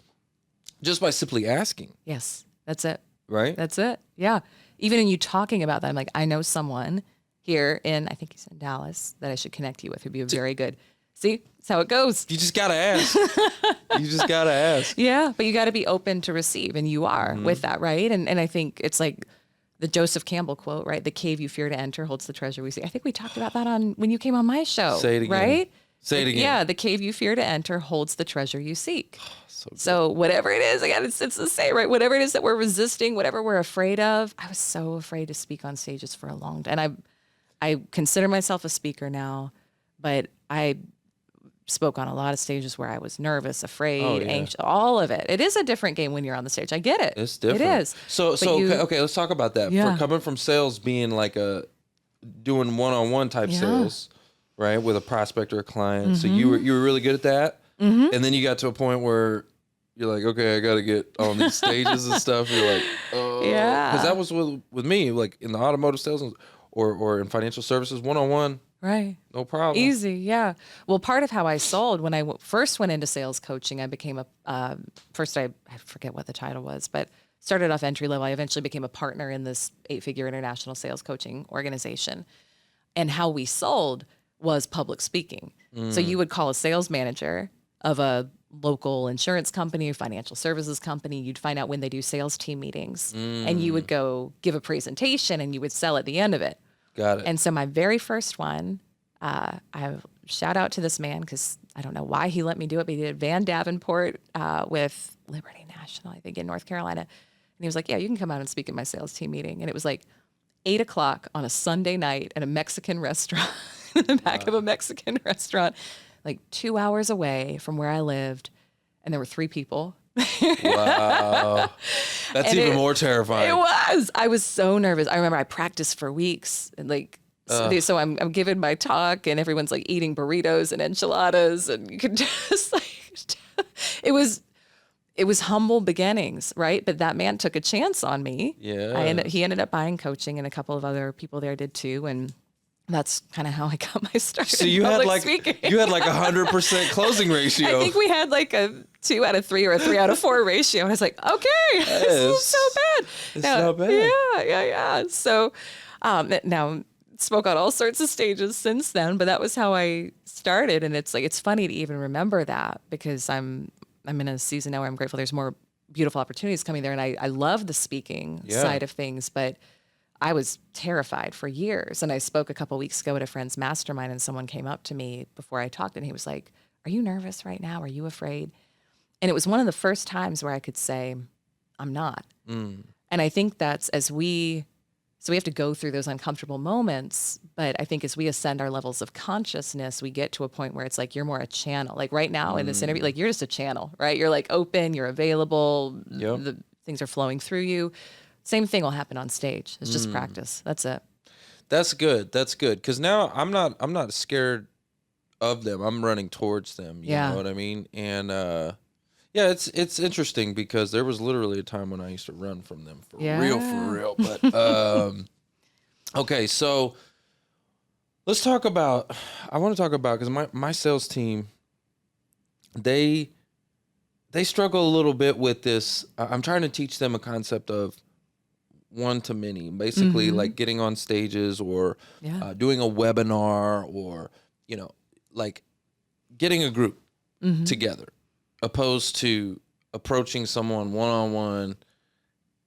Just by simply asking. Yes. That's it. Right? That's it. Yeah. Even in you talking about that, I'm like, I know someone here I think he's in Dallas, that I should connect you with, who'd be a very good. See, that's how it goes. You just got to ask. You just got to ask. Yeah. But you got to be open to receive. And you are with that. Right. And I think it's like the Joseph Campbell quote, right? The cave you fear to enter holds the treasure we see. I think we talked about that when you came on my show. Say it again. Right? Say it again. Yeah, the cave you fear to enter holds the treasure you seek. So good. So whatever it is, again, it's the same, right? Whatever it is that we're resisting, whatever we're afraid of. I was so afraid to speak on stages for a long time. And I consider myself a speaker now, but I spoke on a lot of stages where I was nervous, afraid, anxious, all of it. It is a different game when you're on the stage. I get it. It's different. It is. So okay, let's talk about that. Yeah. For coming from sales being like doing one-on-one type sales, right, with a prospect or a client. So you were really good at that. And then you got to a point where you're like, okay, I got to get on these stages and stuff. You're like, oh, Yeah. because that was with me, like in the automotive sales or in financial services, one-on-one. Right. No problem. Easy. Yeah. Well, part of how I sold when I first went into sales coaching, I became first I forget what the title was, but started off entry level. I eventually became a partner in this 8-figure international sales coaching organization. And how we sold was public speaking. So you would call a sales manager of a local insurance company or financial services company. You'd find out when they do sales team meetings and you would go give a presentation and you would sell at the end of it. Got it. And so my very first one, I shout out to this man because I don't know why he let me do it, but he did Van Davenport with Liberty National, I think, in North Carolina. And he was like, yeah, you can come out and speak at my sales team meeting. And it was like 8:00 on a Sunday night at a Mexican restaurant, in the back of a Mexican restaurant, like 2 hours away from where I lived. And there were 3 people. Wow. That's even more terrifying. It was. I was so nervous. I remember I practiced for weeks and like, so I'm giving my talk and everyone's like eating burritos and enchiladas and you could just like, it was humble beginnings, right? But that man took a chance on me. Yeah. He ended up buying coaching and a couple of other people there did too. And that's kind of how I got my start. So in you had public like speaking. you had like 100% closing ratio. I think we had like a 2 out of 3 or a 3 out of 4 ratio. And I was like, okay, this is so bad. It's not bad. Yeah. So now spoke on all sorts of stages since then, but that was how I started. And it's like, it's funny to even remember that because I'm in a season now where I'm grateful there's more beautiful opportunities coming there. And I love the speaking side of things, but I was terrified for years. And I spoke a couple weeks ago at a friend's mastermind and someone came up to me before I talked and he was like, are you nervous right now? Are you afraid? And it was one of the first times where I could say, I'm not. And I think that's so we have to go through those uncomfortable moments. But I think as we ascend our levels of consciousness, we get to a point where it's like, you're more a channel. Like right now in this interview, like you're just a channel, right? You're like open, you're available. The things are flowing through you. Same thing will happen on stage. It's just practice. That's it. That's good. That's good. Because now I'm not scared of them. I'm running towards them. You know what I mean? And it's interesting because there was literally a time when I used to run from them for real. But okay, so let's talk about. I want to talk about because my sales team, they struggle a little bit with this. I'm trying to teach them a concept of one to many, basically like getting on stages or doing a webinar or, like getting a group together opposed to approaching someone one-on-one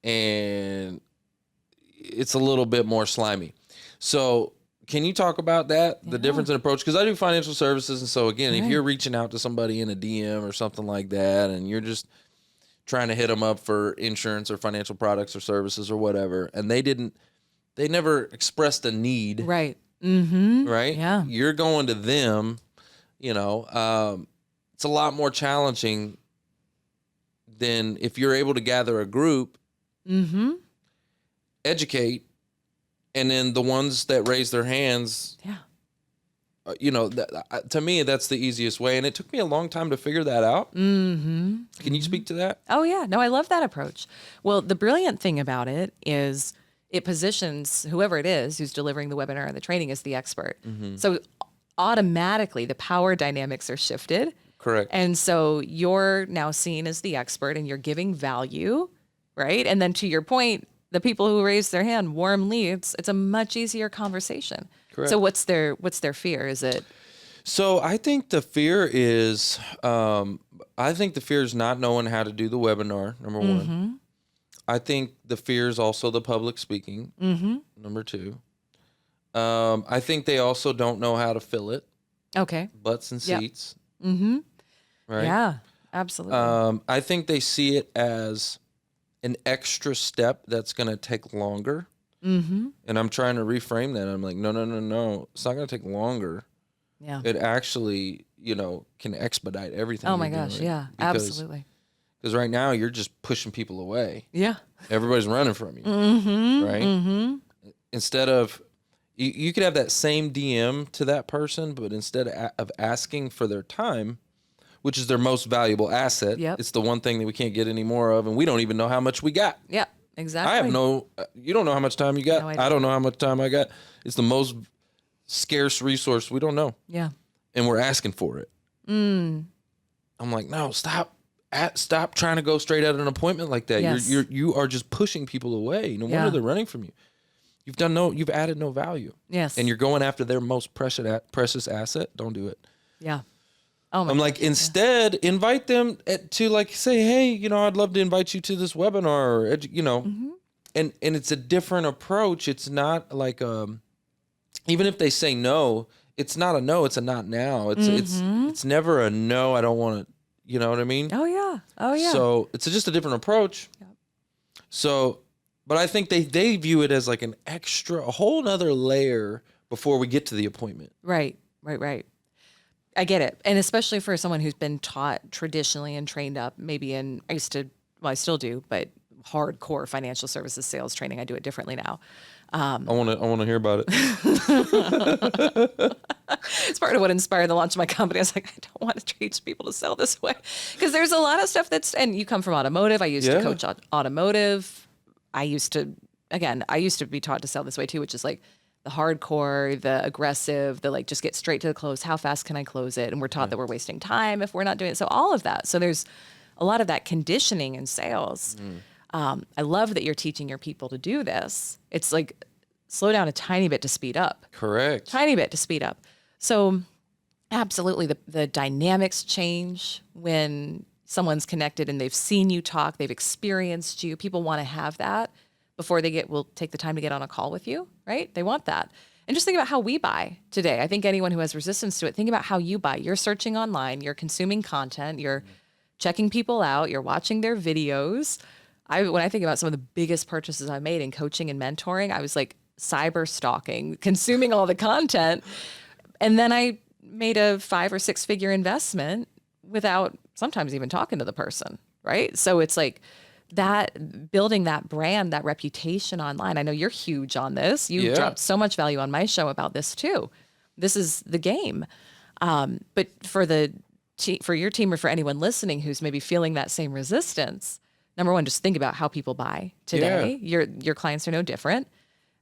and it's a little bit more slimy. So can you talk about that, the difference in approach? Because I do financial services. And so again, if you're reaching out to somebody in a DM or something like that, and you're just trying to hit them up for insurance or financial products or services or whatever, and they never expressed a need. Right. Right? Yeah. You're going to them, it's a lot more challenging than if you're able to gather a group, educate, and then the ones that raise their hands, to me, that's the easiest way. And it took me a long time to figure that out. Can you speak to that? Oh, yeah. No, I love that approach. Well, the brilliant thing about it is it positions whoever it is who's delivering the webinar or the training as the expert. So automatically the power dynamics are shifted. Correct. And so you're now seen as the expert and you're giving value, right? And then to your point, the people who raise their hand, warm leads, it's a much easier conversation. Correct. So what's their fear? Is it? So I think the fear is, not knowing how to do the webinar, number one. I think the fear is also the public speaking, number two. I think they also don't know how to fill it. Okay. butts and Yep. seats. Mm-hmm. Right. Yeah, absolutely. I think they see it as an extra step that's going to take longer. Mm-hmm. And I'm trying to reframe that. I'm like, no, no, no, no. It's not going to take longer. Yeah. It actually, can expedite everything. Oh you're my gosh. doing. Yeah, absolutely. Because right now you're just pushing people away. Yeah. Everybody's running from you. Mm-hmm. Right. Mm-hmm. Instead of, you could have that same DM to that person, but instead of asking for their time, which is their most valuable asset, Yep. it's the one thing that we can't get any more of, and we don't even know how much we got. Yeah, exactly. I have you don't know how much time you got. No idea. I don't know how much time I got. It's the most scarce resource. We don't know. Yeah. And we're asking for it. I'm like, no, stop trying to go straight at an appointment like that. Yes. You are just pushing people away. No Yeah. wonder they're running from you. You've added no value. Yes. And you're going after their most precious asset. Don't do it. Yeah. Oh my I'm like, instead, invite them to like say, hey, I'd love to invite you to this webinar, and it's a different approach. It's not like, even if they say no, it's not a no, it's a not now. It's never a no. I don't want to, you know what I mean? Oh yeah. Oh yeah. So it's just a different approach. Yep. So, but I think they view it as like a whole nother layer before we get to the appointment. Right. I get it. And especially for someone who's been taught traditionally and trained up, maybe I still do, but hardcore financial services sales training. I do it differently now. I want to hear about it. It's part of what inspired the launch of my company. I was like, I don't want to teach people to sell this way. Because there's a lot of stuff and you come from automotive. I used to coach automotive. I used to be taught to sell this way too, which is like the hardcore, the aggressive, the like just get straight to the close. How fast can I close it? And we're taught that we're wasting time if we're not doing it. So all of that. So there's a lot of that conditioning in sales. I love that you're teaching your people to do this. It's like slow down a tiny bit to speed up. Correct. Tiny bit to speed up. So absolutely the dynamics change when someone's connected and they've seen you talk, they've experienced you. People want to have that before will take the time to get on a call with you, right? They want that. And just think about how we buy today. I think anyone who has resistance to it, think about how you buy. You're searching online, you're consuming content, you're checking people out, you're watching their videos. When I think about some of the biggest purchases I've made in coaching and mentoring, I was like cyber stalking, consuming all the content. And then I made a 5 or 6 figure investment without sometimes even talking to the person, right? So it's like that, building that brand, that reputation online. I know you're huge on this. You dropped so much value on my show about this too. This is the game. But for your team or for anyone listening who's maybe feeling that same resistance, number one, just think about how people buy today. Yeah. Your clients are no different.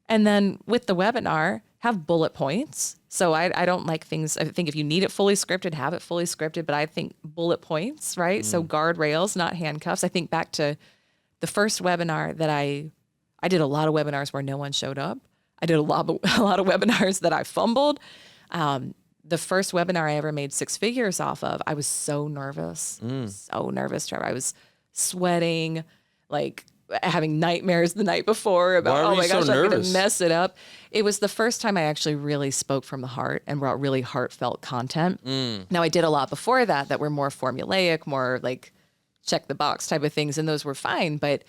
And then with the webinar, have bullet points. So I don't like things. I think if you need it fully scripted, have it fully scripted. But I think bullet points, right? So guardrails, not handcuffs. I think back to the first webinar that I did a lot of webinars where no one showed up. I did a lot of webinars that I fumbled. The first webinar I ever made 6 figures off of, I was so nervous, Trevor. I was sweating, like having nightmares the night before about, oh my gosh, I'm going to mess it up. It was the first time I actually really spoke from the heart and brought really heartfelt content. Now I did a lot before that were more formulaic, more like check the box type of things. And those were fine. But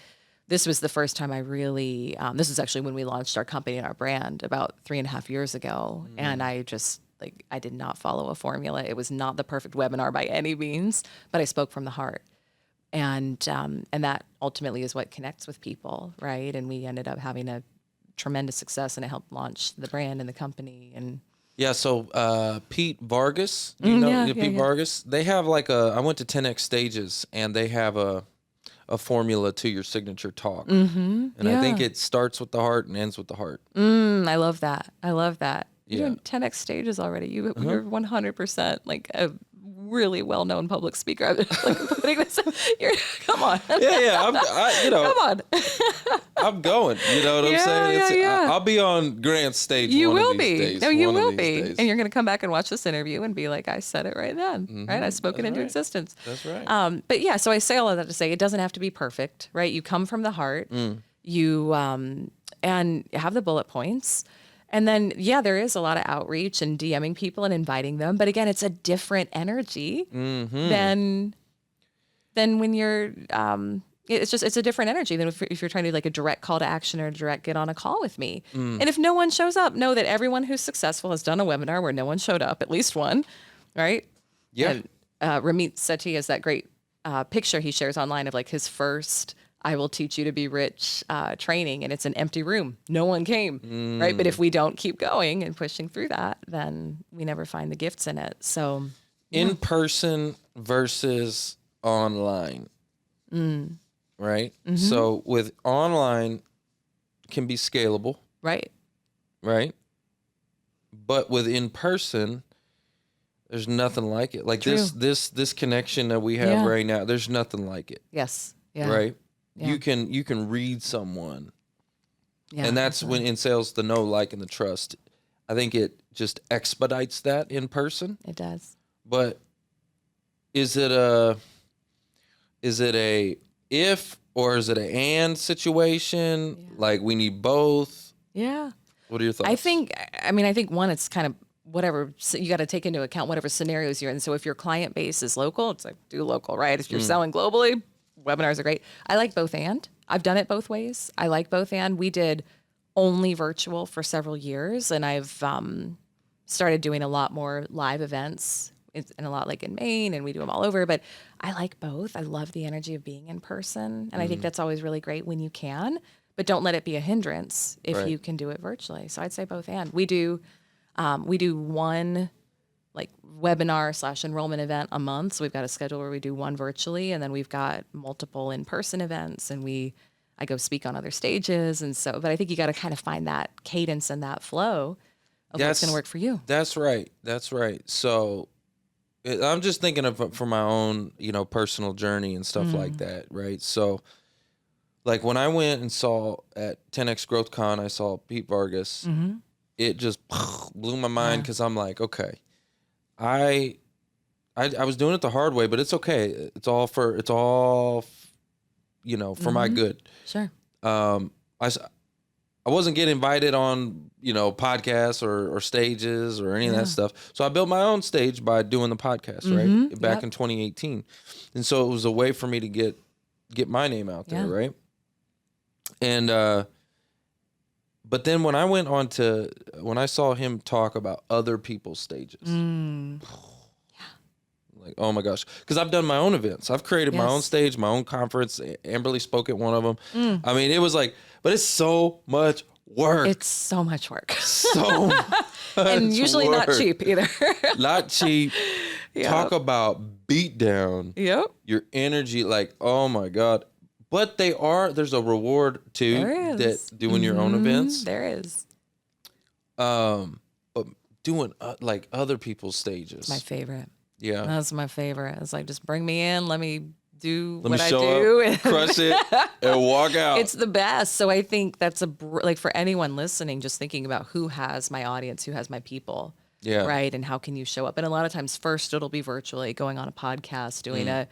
this was the first time I really, this was actually when we launched our company and our brand about 3.5 years ago. And I just, I did not follow a formula. It was not the perfect webinar by any means, but I spoke from the heart. And that ultimately is what connects with people, right? And we ended up having a tremendous success, and it helped launch the brand and the company. And so Pete Vargas, Pete Vargas? They have I went to 10X Stages, and they have a formula to your signature talk. And I think it starts with the heart and ends with the heart. I love that. You're doing 10X Stages already. You're 100% like a really well-known public speaker. Come on. Come on. I'm going. You know what I'm saying? I'll be on Grant's stage. You will be. Days. No, you will be. And you're going to come back and watch this interview and be like, I said it right then, right? I spoke it into existence. That's right. But yeah, so I say all of that to say it doesn't have to be perfect, right? You come from the heart. You and have the bullet points. And then, yeah, there is a lot of outreach and DMing people and inviting them. But again, it's a different energy than when you're, it's a different energy than if you're trying to do like a direct call to action or a direct get on a call with me. And if no one shows up, know that everyone who's successful has done a webinar where no one showed up, at least one, right? Yeah. And Ramit Sethi has that great picture he shares online of like his first I will teach you to be rich training, and it's an empty room. No one came, right? But if we don't keep going and pushing through that, then we never find the gifts in it. So in person versus online, right? So with online can be scalable, right. But with in person, there's nothing like it. Like this connection that we have right now, there's nothing like it. Yes. Yeah. Right. Yeah. You can read someone, Yeah, and that's when in sales, the know, like, and the trust. I think it just expedites that in person. It does. But is it a if or is it a and situation? Yeah. Like we need both. Yeah. What are your thoughts? I think one, it's kind of whatever, so you got to take into account whatever scenarios you're in. So if your client base is local, it's like do local, right? If you're selling globally, webinars are great. I like both and. I've done it both ways. I like both and. We did only virtual for several years, and I've started doing a lot more live events and a lot like in Maine, and we do them all over. But I like both. I love the energy of being in person, and I think that's always really great when you can. But don't let it be a hindrance if you can do it virtually. So I'd say both and. We do one like webinar / enrollment event a month. So we've got a schedule where we do one virtually, and then we've got multiple in-person events, and I go speak on other stages. And so, but I think you got to kind of find that cadence and that flow of what's going to work for you. That's right. So I'm just thinking of for my own, personal journey and stuff like that. Right. So like when I went and saw at 10X Growth Con, I saw Pete Vargas, it just blew my mind. Cause I'm like, okay, I was doing it the hard way, but it's okay. It's all for my good. Sure. I wasn't getting invited on, podcasts or stages or any of that stuff. So I built my own stage by doing the podcast, right? Back in 2018. And so it was a way for me to get my name out there, right? And but then when I saw him talk about other people's stages, like, oh my gosh. Because I've done my own events. I've created my own stage, my own conference. Amberly spoke at one of them. I mean, it was like, but it's so much work. It's so much work. So much and usually work. not cheap either. Not cheap. Talk about beat down. Yep. Your energy, like, oh my God. But there's a reward too that doing your own events. There is. But doing like other people's stages. My favorite. Yeah. That's my favorite. It's like, just bring me in. Let me do Let what me I show do. up, crush it, and walk out. It's the best. So I think that's like for anyone listening, just thinking about who has my audience, who has my people. Yeah. Right. And how can you show up? And a lot of times first it'll be virtually going on a podcast, doing a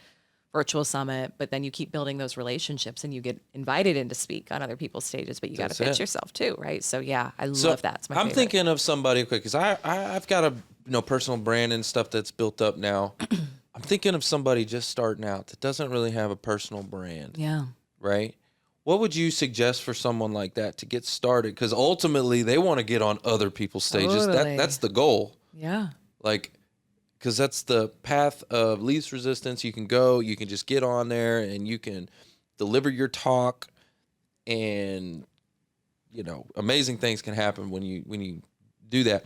virtual summit, but then you keep building those relationships and you get invited in to speak on other people's stages, but you got to pitch yourself too. Right. So yeah, I love that. It's my favorite. thinking of somebody quick because I've got a personal brand and stuff that's built up now. I'm thinking of somebody just starting out that doesn't really have a personal brand. Yeah. Right. What would you suggest for someone like that to get started? Because ultimately they want to get on other people's stages. Totally. That's the goal. Yeah. Like, because that's the path of least resistance. You can just get on there and you can deliver your talk, and amazing things can happen when you do that.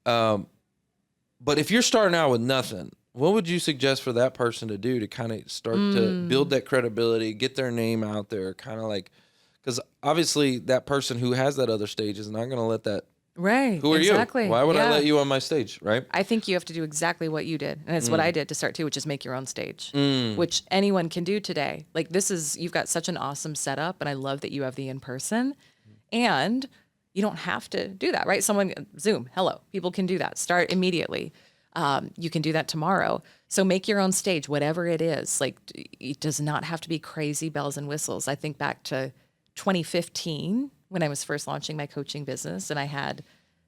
But if you're starting out with nothing, what would you suggest for that person to do to kind of start to build that credibility, get their name out there, kind of like, because obviously that person who has that other stage is not going to let that. Right. Who are exactly. you? Why would I let you on my stage? Right. I think you have to do exactly what you did. And it's what I did to start too, which is make your own stage, which anyone can do today. Like you've got such an awesome setup, and I love that you have the in-person, and you don't have to do that, right? Zoom, hello, people can do that. Start immediately. You can do that tomorrow. So make your own stage, whatever it is. Like, it does not have to be crazy bells and whistles. I think back to 2015 when I was first launching my coaching business, and I had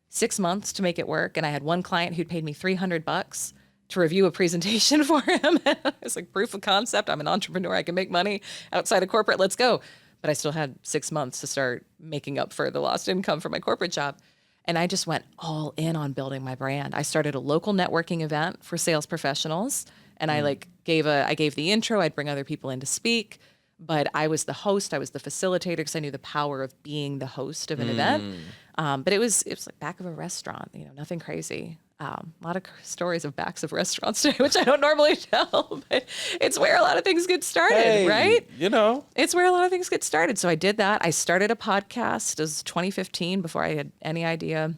6 months to make it work. And I had one client who'd paid me $300 to review a presentation for him. It's like proof of concept. I'm an entrepreneur. I can make money outside of corporate. Let's go. But I still had 6 months to start making up for the lost income from my corporate job. And I just went all in on building my brand. I started a local networking event for sales professionals. And I gave the intro. I'd bring other people in to speak. But I was the host. I was the facilitator because I knew the power of being the host of an event. But it was like back of a restaurant, nothing crazy. A lot of stories of backs of restaurants today, which I don't normally tell, but it's where a lot of things get started, right? It's where a lot of things get started. So I did that. I started a podcast. It was 2015 before I had any idea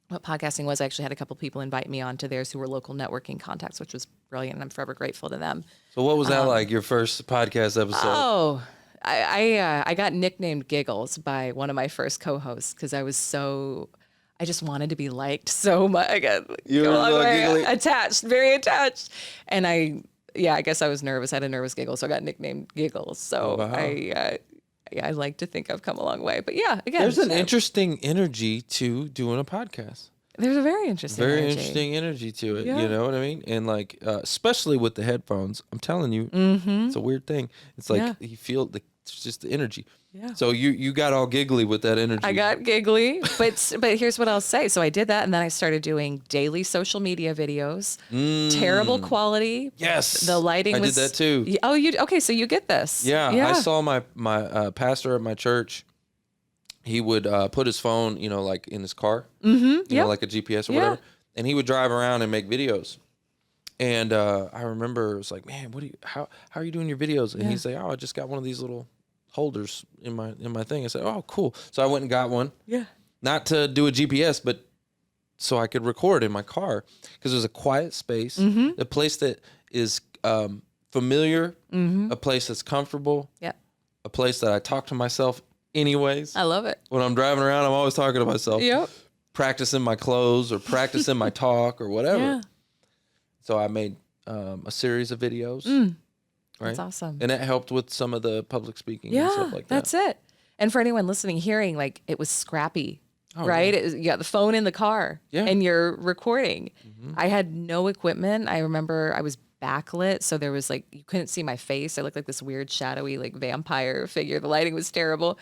what podcasting was. I actually had a couple people invite me on to theirs who were local networking contacts, which was brilliant. And I'm forever grateful to them. So what was that like, your first podcast episode? Oh, I got nicknamed Giggles by one of my first co-hosts because I just wanted to be liked so much. I got attached, very attached. And I guess I was nervous. I had a nervous giggle, so I got nicknamed Giggles. So I like to think I've come a long way. But yeah, again. There's an interesting energy to doing a podcast. There's a very interesting energy to it. Yeah. You know what I mean? And like, especially with the headphones, I'm telling you, it's a weird thing. It's like you feel it's just the energy. Yeah. So you got all giggly with that energy. I got giggly, but here's what I'll say. So I did that, and then I started doing daily social media videos. Terrible quality. Yes. The lighting I was. did that too. Oh, okay, so you get this. Yeah. I saw my pastor at my church. He would put his phone, like in his car, like a GPS or whatever, and he would drive around and make videos. And I remember it was like, man, how are you doing your videos? And he'd say, oh, I just got one of these little holders in my thing. I said, oh, cool. So I went and got one. Yeah. Not to do a GPS, but so I could record in my car because there's a quiet space, a place that is familiar, a place that's comfortable, a place that I talk to myself anyways. I love it. When I'm driving around, I'm always talking to myself. Yep. Practicing my clothes or practicing my talk or whatever. Yeah. So I made a series of videos. Right? That's awesome. And that helped with some of the public speaking and stuff like that. That's it. And for anyone listening, hearing, like, it was scrappy, right? Yeah. You got the phone in the car and you're recording. I had no equipment. I remember I was backlit. So there was you couldn't see my face. I looked like this weird shadowy, vampire figure. The lighting was terrible.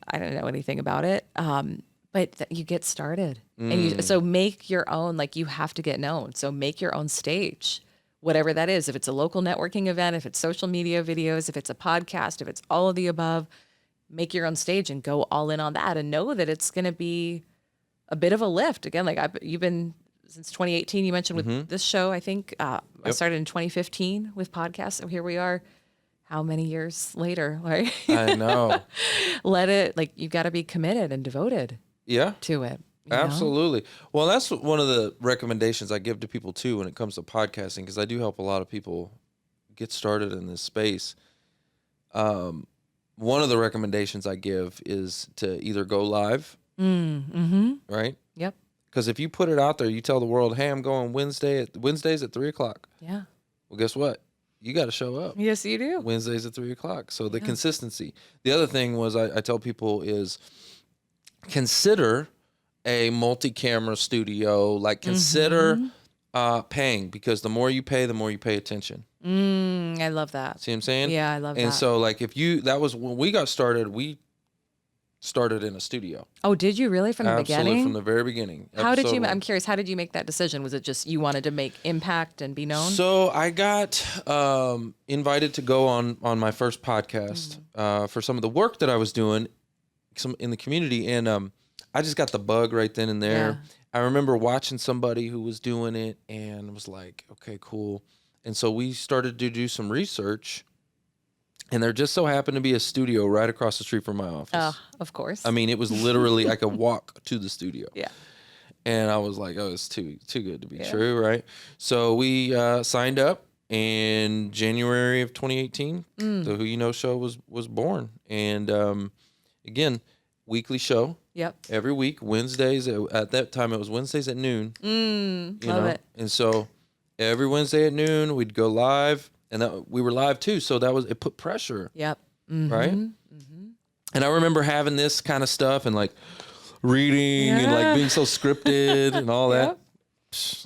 I don't know anything about it. But you get started and so make your own, you have to get known. So make your own stage, whatever that is. If it's a local networking event, if it's social media videos, if it's a podcast, if it's all of the above, make your own stage and go all in on that and know that it's going to be a bit of a lift. Again, you've been since 2018, you mentioned with this show, I think I started in 2015 with podcasts. So here we are. How many years later? Right? I know. You got to be committed and devoted to it. Absolutely. Well, that's one of the recommendations I give to people too when it comes to podcasting, because I do help a lot of people get started in this space. One of the recommendations I give is to either go live, right? Yep. Because if you put it out there, you tell the world, "Hey, I'm going Wednesdays at 3:00." Yeah. Well, guess what? You got to show up. Yes, you do. Wednesdays at 3:00. So the consistency. The other thing was I tell people is consider a multi-camera studio. Consider paying, because the more you pay attention. I love that. See what I'm saying? Yeah, I love that. And so that was when we got started. We started in a studio. Oh, did you really from the beginning? Absolutely, from the very beginning. I'm curious, how did you make that decision? Was it just you wanted to make impact and be known? So I got invited to go on my first podcast for some of the work that I was doing in the community, and I just got the bug right then and there. Yeah. I remember watching somebody who was doing it and was like, okay, cool. And so we started to do some research, and there just so happened to be a studio right across the street from my office. Of course. I mean, it was literally, I could walk to the studio. Yeah. And I was like, oh, it's too good to be true, right? So we signed up in January of 2018. The Who You Know show was born. And again, weekly show. Yep. Every week, Wednesdays. At that time, it was Wednesdays at noon. Love it. And so every Wednesday at noon, we'd go live, and we were live too. So it put pressure. Yep. Right. And I remember having this kind of stuff and like reading and like being so scripted and all that.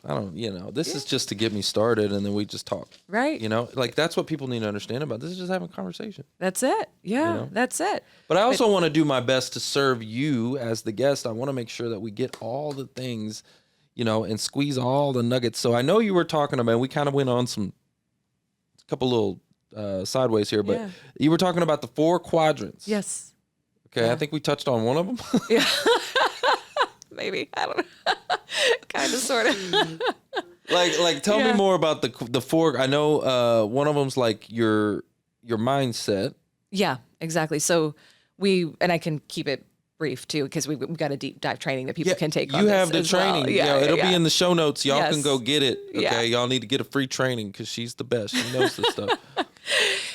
I don't, this is just to get me started, and then we just talk. Right. Like that's what people need to understand about this is just having a conversation. That's it. Yeah, that's it. But I also want to do my best to serve you as the guest. I want to make sure that we get all the things, and squeeze all the nuggets. So I know you were talking about, we kind of went on a couple little sideways here, but you were talking about the 4 quadrants. Yes. Okay. Yeah. I think we touched on one of them. Yeah. Maybe. I don't know. Kind of, sort of. like tell me more about the 4. I know one of them's like your mindset. Yeah, exactly. So and I can keep it brief too, because we've got a deep dive training that people can take on. You this have the as training. well. Yeah, it'll be in the show notes. Y'all can go get it. Okay. Yeah. Y'all need to get a free training because she's the best. She knows this stuff.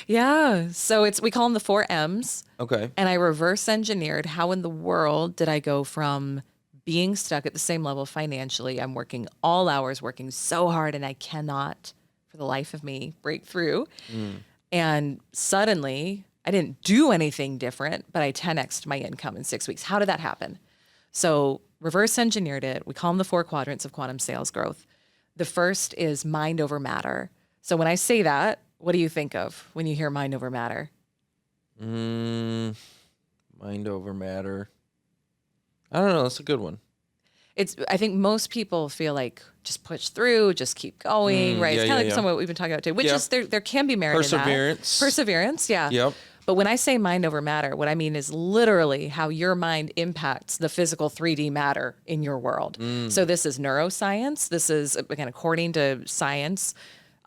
Yeah. So we call them the 4 M's. Okay. And I reverse engineered how in the world did I go from being stuck at the same level financially. I'm working all hours, working so hard, and I cannot, for the life of me, break through. And suddenly, I didn't do anything different, but I 10x'd my income in 6 weeks. How did that happen? So reverse engineered it. We call them the 4 quadrants of quantum sales growth. The first is mind over matter. So when I say that, what do you think of when you hear mind over matter? Mind over matter. I don't know. That's a good one. I think most people feel like just push through, just keep going, right? It's kind of like some of what we've been talking about today, which is there can be merit in that. Perseverance, yeah. Yep. But when I say mind over matter, what I mean is literally how your mind impacts the physical 3D matter in your world. So this is neuroscience. This is, again, according to science,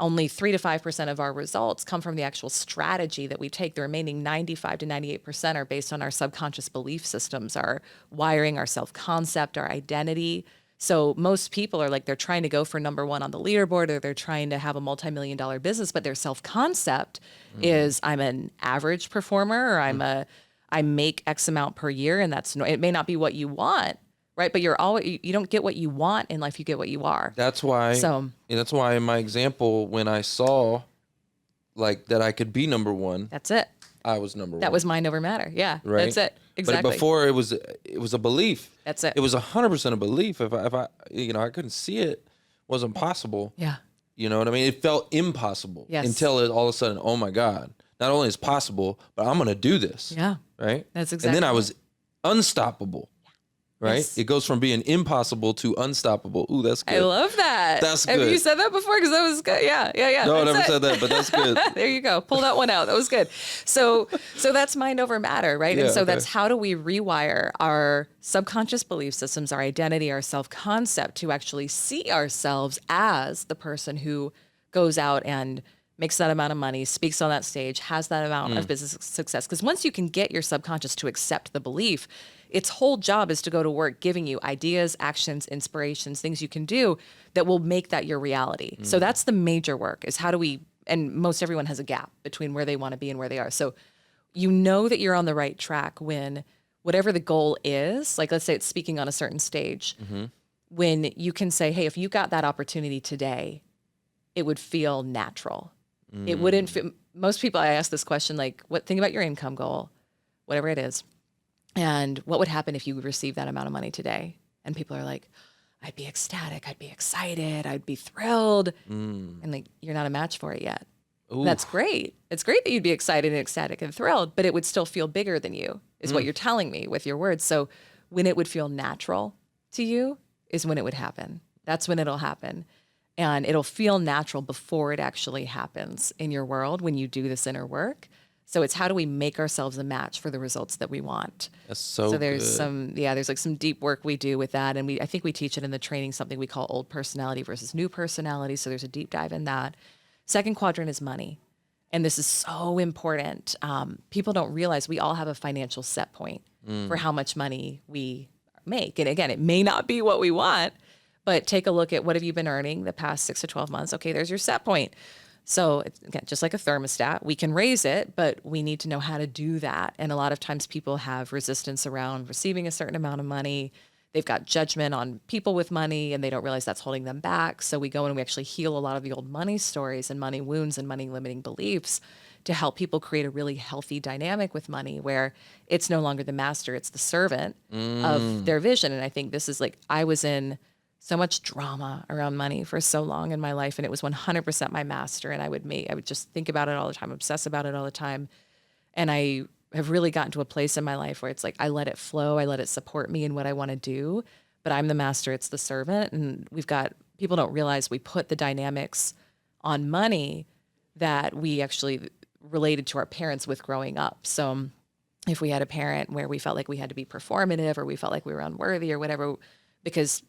only 3 to 5% of our results come from the actual strategy that we take. The remaining 95 to 98% are based on our subconscious belief systems, our wiring, our self-concept, our identity. So most people are like, they're trying to go for number 1 on the leaderboard, or they're trying to have a multi-million-dollar business, but their self-concept is I'm an average performer, or I make X amount per year, and it may not be what you want. Right, but you don't get what you want in life. You get what you are. That's why. That's why in my example, when I saw like that I could be number 1, That's it. I was number 1. That was mind over matter. Yeah, right. That's it. Exactly. But before it was a belief. That's it. It was 100% a belief. If I I couldn't see it, wasn't possible. Yeah. You know what I mean? It felt impossible. Yes. Until it all of a sudden, oh my God, not only is it possible, but I'm gonna do this. Yeah. Right. That's exactly. And then I was unstoppable. Right? Yes. It goes from being impossible to unstoppable. Ooh, that's good. I love that. That's good. Have you said that before? Because that was good. Yeah. No, I never said that, but that's good. There you go. Pull that one out. That was good. So that's mind over matter, right? Yeah, and so okay. that's how do we rewire our subconscious belief systems, our identity, our self-concept to actually see ourselves as the person who goes out and makes that amount of money, speaks on that stage, has that amount of business success. Because once you can get your subconscious to accept the belief, its whole job is to go to work giving you ideas, actions, inspirations, things you can do that will make that your reality. So that's the major work, is how do we, and most everyone has a gap between where they want to be and where they are. So you know that you're on the right track when whatever the goal is, like let's say it's speaking on a certain stage, when you can say, hey, if you got that opportunity today, it would feel natural. It wouldn't fit. Most people, I ask this question, like, think about your income goal, whatever it is. And what would happen if you received that amount of money today? And people are like, I'd be ecstatic. I'd be excited. I'd be thrilled. And like, you're not a match for it yet. That's great. It's great that you'd be excited and ecstatic and thrilled, but it would still feel bigger than you, is what you're telling me with your words. So when it would feel natural to you is when it would happen. That's when it'll happen. And it'll feel natural before it actually happens in your world when you do this inner work. So it's how do we make ourselves a match for the results that we want? That's so there's good. there's like some deep work we do with that. And I think we teach it in the training, something we call old personality versus new personality. So there's a deep dive in that. Second quadrant is money. And this is so important. People don't realize we all have a financial set point for how much money we make. And again, it may not be what we want, but take a look at what have you been earning the past 6 to 12 months. Okay, there's your set point. So again, just like a thermostat, we can raise it, but we need to know how to do that. And a lot of times people have resistance around receiving a certain amount of money. they've got judgment on people with money and they don't realize that's holding them back. So we go and we actually heal a lot of the old money stories and money wounds and money limiting beliefs to help people create a really healthy dynamic with money where it's no longer the master, it's the servant of their vision. And I think this is like, I was in so much drama around money for so long in my life, and it was 100% my master. And I would just think about it all the time, obsess about it all the time. And I have really gotten to a place in my life where it's like, I let it flow. I let it support me in what I want to do, but I'm the master. It's the servant. And people don't realize we put the dynamics on money that we actually related to our parents with growing up. So if we had a parent where we felt like we had to be performative or we felt like we were unworthy or whatever, because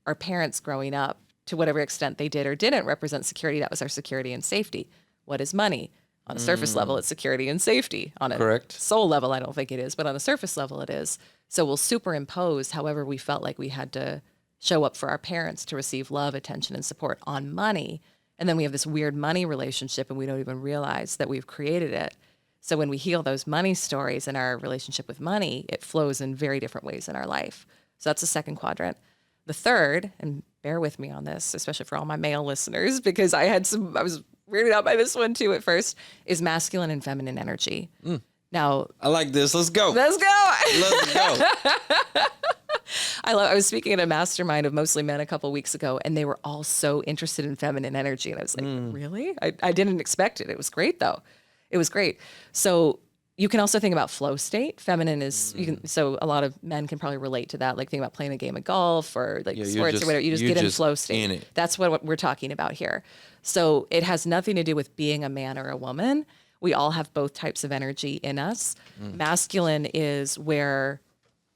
our parents growing up, to whatever extent they did or didn't represent security, that was our security and safety. What is money? On a surface level, it's security and safety. On a soul level, I don't think it is, but on a surface level, it is. So we'll superimpose however we felt like we had to show up for our parents to receive love, attention, and support on money. And then we have this weird money relationship and we don't even realize that we've created it. So when we heal those money stories in our relationship with money, it flows in very different ways in our life. So that's the second quadrant. The third, and bear with me on this, especially for all my male listeners, because I was weirded out by this one too at first, is masculine and feminine energy. Now, I like this. Let's go. Let's go. Let's go. I was speaking at a mastermind of mostly men a couple weeks ago, and they were all so interested in feminine energy. And I was like, really? I didn't expect it. It was great though. It was great. So you can also think about flow state. Feminine is, so a lot of men can probably relate to that. Like think about playing a game of golf or like sports or whatever. You just get in flow state. That's what we're talking about here. So it has nothing to do with being a man or a woman. We all have both types of energy in us. Masculine is where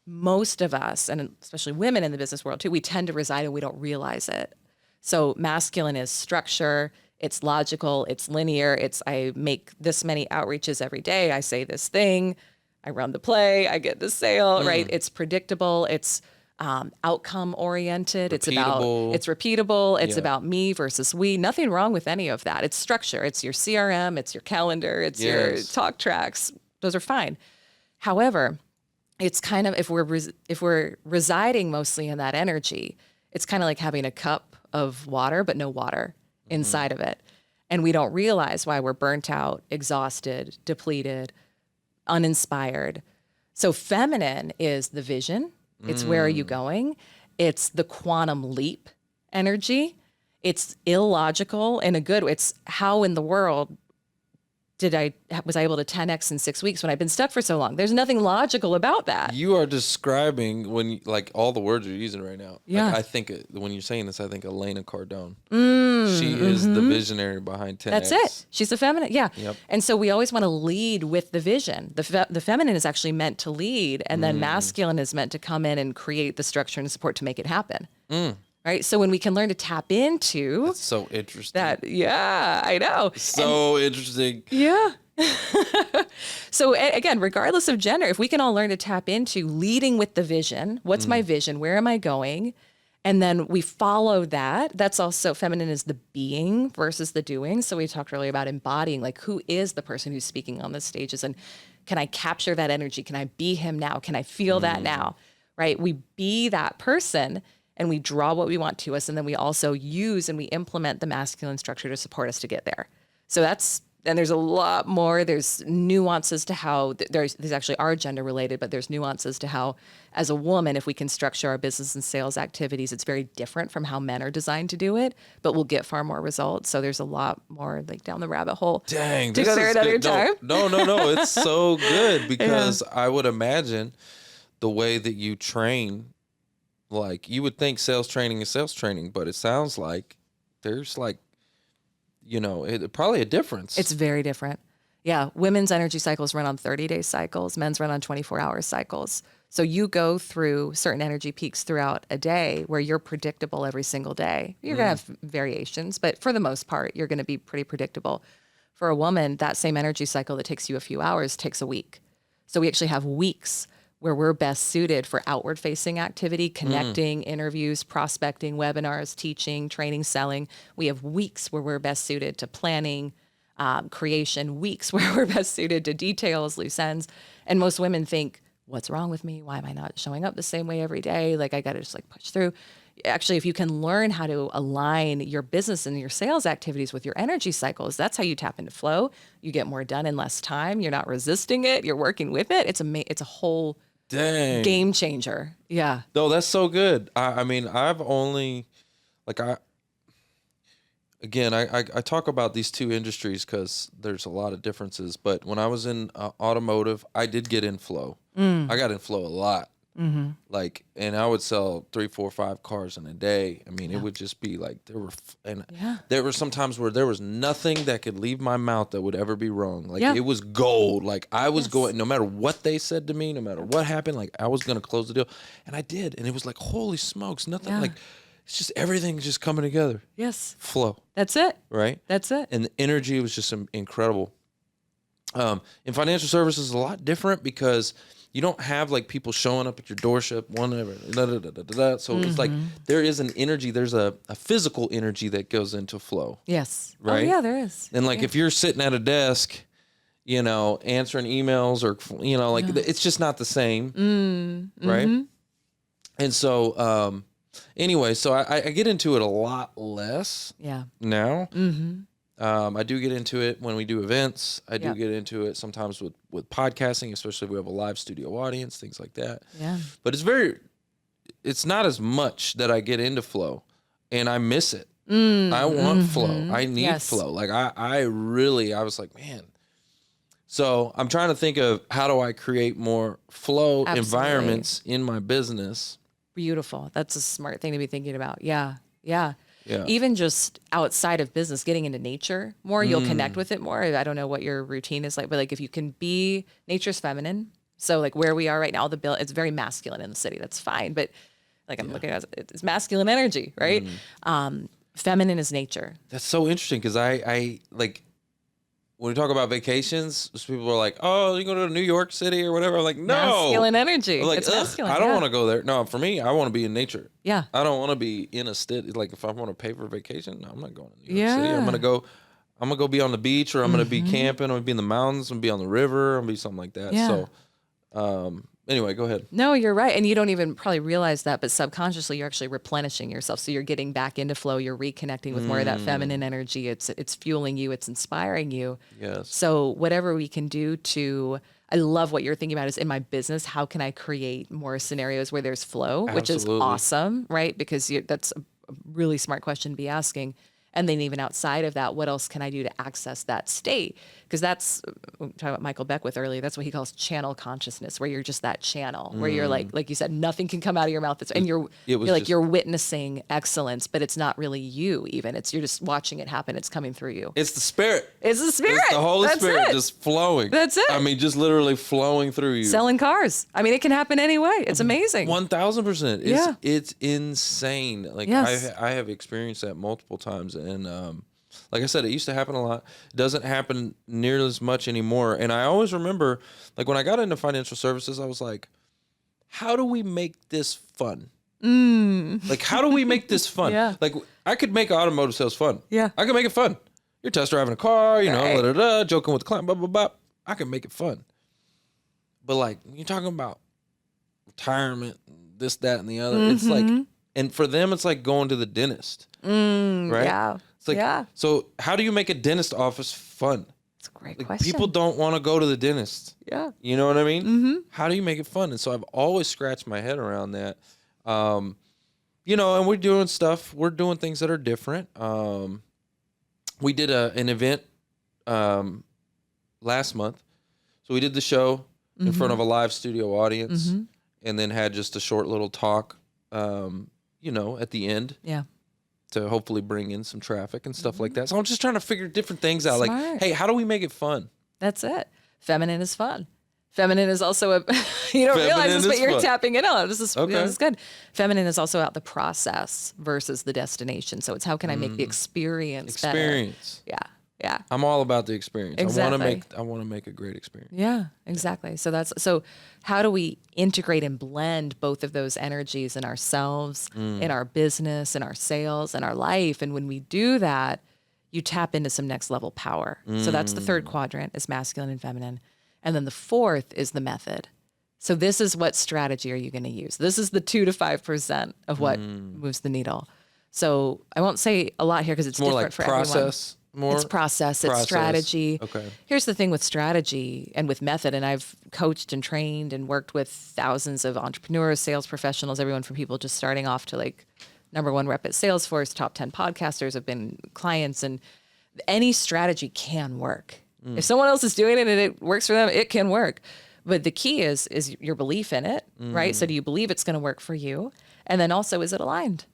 most of us, and especially women in the business world too, we tend to reside and we don't realize it. So masculine is structure, it's logical, it's linear, it's I make this many outreaches every day, I say this thing, I run the play, I get the sale, right? It's predictable, it's outcome oriented, it's repeatable, it's about me versus we. Nothing wrong with any of that. It's structure, it's your CRM, it's your calendar, it's your talk tracks. Those are fine. However, it's kind of, if we're residing mostly in that energy, it's kind of like having a cup of water, but no water inside of it. And we don't realize why we're burnt out, exhausted, depleted, uninspired. So feminine is the vision. It's where are you going? It's the quantum leap energy. It's illogical in a good way. It's how in the world was I able to 10x in 6 weeks when I've been stuck for so long? There's nothing logical about that. You are describing like all the words you're using right now. Yeah. Like, I think when you're saying this, I think Elena Cardone. She is the visionary behind 10X. That's it. She's the feminine. Yeah. Yep. And so we always want to lead with the vision. The feminine is actually meant to lead, and then masculine is meant to come in and create the structure and support to make it happen. Right. So when we can learn to tap into That's so interesting. Yeah, I know. So interesting. Yeah. So again, regardless of gender, if we can all learn to tap into leading with the vision, what's my vision? Where am I going? And then we follow that. That's also feminine is the being versus the doing. So we talked earlier about embodying, like who is the person who's speaking on the stages, and can I capture that energy? Can I be him now? Can I feel that now? Right. We be that person. And we draw what we want to us, and then we also use and we implement the masculine structure to support us to get there. So there's a lot more. There's nuances to how there's actually are gender related, but there's nuances to how, as a woman, if we can structure our business and sales activities, it's very different from how men are designed to do it, but we'll get far more results. So there's a lot more like down the rabbit hole. Dang, to go there another time. No. It's so good because I would imagine the way that you train. Like you would think sales training is sales training, but it sounds like there's like, probably a difference. It's very different. Yeah. Women's energy cycles run on 30-day cycles. Men's run on 24-hour cycles. So you go through certain energy peaks throughout a day where you're predictable every single day. You're going to have variations, but for the most part, you're going to be pretty predictable. For a woman, that same energy cycle that takes you a few hours takes a week. So we actually have weeks where we're best suited for outward facing activity, connecting, interviews, prospecting, webinars, teaching, training, selling. We have weeks where we're best suited to planning, creation, weeks where we're best suited to details, loose ends. And most women think what's wrong with me? Why am I not showing up the same way every day? Like I got to just like push through. Actually, if you can learn how to align your business and your sales activities with your energy cycles, that's how you tap into flow. You get more done in less time. You're not resisting it. You're working with it. It's a whole Dang. game changer. Yeah. No, that's so good. I mean, I've only, like, I talk about these two industries because there's a lot of differences. But when I was in automotive, I did get in flow. I got in flow a lot. Mm-hmm. Like, and I would sell 3, 4, 5 cars in a day. I mean, it would just be like there were some times where there was nothing that could leave my mouth that would ever be wrong. Like it was gold. Like I was going, no matter what they said to me, no matter what happened, like I was going to close the deal, and I did. And it was like, holy smokes, nothing like. It's just everything's just coming together. Yes. Flow. That's it. Right? That's it. And the energy was just incredible. In financial services, it's a lot different because you don't have like people showing up at your doorstep, whatever. So it's like there is an energy, there's a physical energy that goes into flow. Yes. Right? Oh, yeah, there is. And like if you're sitting at a desk, you know, answering emails or, you know, like it's just not the same. Right? And so, anyway, so I get into it a lot less now. I do get into it when we do events. I do get into it sometimes with podcasting, especially if we have a live studio audience, things like that. Yeah. But it's not as much that I get into flow, and I miss it. I want flow. I need flow. Like I was like, man. So I'm trying to think of how do I create more flow environments in my business. Beautiful. That's a smart thing to be thinking about. Yeah. Even just outside of business, getting into nature more, you'll connect with it more. I don't know what your routine is like, but like if you can be, nature's feminine. So like where we are right now, it's very masculine in the city. That's fine. But like I'm looking at it's masculine energy, right? Feminine is nature. That's so interesting because I like, when we talk about vacations, people are like, "Oh, you go to New York City or whatever." I'm like, "No, masculine energy. Like, it's masculine. I don't want to go there. No, for me, I want to be in nature. Yeah, I don't want to be in a city. Like, if I want to pay for a vacation, no, I'm not going to New York City. I'm gonna go be on the beach, or I'm gonna be camping. I'm gonna be in the mountains. I'm gonna be on the river. I'm gonna be something like that. Yeah. So, anyway, go ahead. No, you're right. And you don't even probably realize that, but subconsciously you're actually replenishing yourself. So you're getting back into flow. You're reconnecting with more of that feminine energy. It's fueling you. It's inspiring you. Yes. So whatever we can do I love what you're thinking about is in my business, how can I create more scenarios where there's flow, which is awesome, right? Because that's a really smart question to be asking. And then even outside of that, what else can I do to access that state? Because that's, we talked about Michael Beckwith earlier, that's what he calls channel consciousness, where you're just that channel, where you're like you said, nothing can come out of your mouth. And you're witnessing excellence, but it's not really you even. You're just watching it happen. It's coming through you. It's the spirit. It's the spirit. It's the Holy Spirit just flowing. That's it. I mean, just literally flowing through you. Selling cars. I mean, it can happen any way. It's amazing. 1000%. It's insane. Like I have experienced that multiple times. And like I said, it used to happen a lot. It doesn't happen nearly as much anymore. And I always remember, like when I got into financial services, I was like, how do we make this fun? Like, how do we make this fun? Like, I could make automotive sales fun. I can make it fun. You're test driving a car, you know, joking with the client, blah, blah, blah. I can make it fun. But like, when you're talking about retirement, this, that, and the other, it's like, and for them, it's like going to the dentist. Right? Yeah. It's like, so how do you make a dentist office fun? It's a great question. People don't want to go to the dentist. Yeah. You know what I mean? How do you make it fun? And so I've always scratched my head around that. You know, and we're doing stuff. We're doing things that are different. We did an event last month. So we did the show in front of a live studio audience and then had just a short little talk, you know, at the end. Yeah. To hopefully bring in some traffic and stuff like that. So I'm just trying to figure different things out. Smart. Like, hey, how do we make it fun? That's it. Feminine is fun. Feminine is also you don't realize this, but you're tapping it on. This is good. Feminine is also about the process versus the destination. So it's how can I make the experience better? Yeah. I'm all about the experience. Exactly. I want to make a great experience. Yeah, exactly. So how do we integrate and blend both of those energies in ourselves, in our business, in our sales, in our life? And when we do that, you tap into some next level power. So that's the third quadrant is masculine and feminine. And then the fourth is the method. So this is what strategy are you going to use? This is the 2 to 5% of what moves the needle. So I won't say a lot here because it's more different like for process. everyone. It's process, it's strategy. Okay. Here's the thing with strategy and with method, and I've coached and trained and worked with thousands of entrepreneurs, sales professionals, everyone from people just starting off to like #1 rep at Salesforce, top 10 podcasters have been clients, and any strategy can work. If someone else is doing it and it works for them, it can work. But the key is your belief in it, right? So do you believe it's going to work for you? And then also, is it aligned?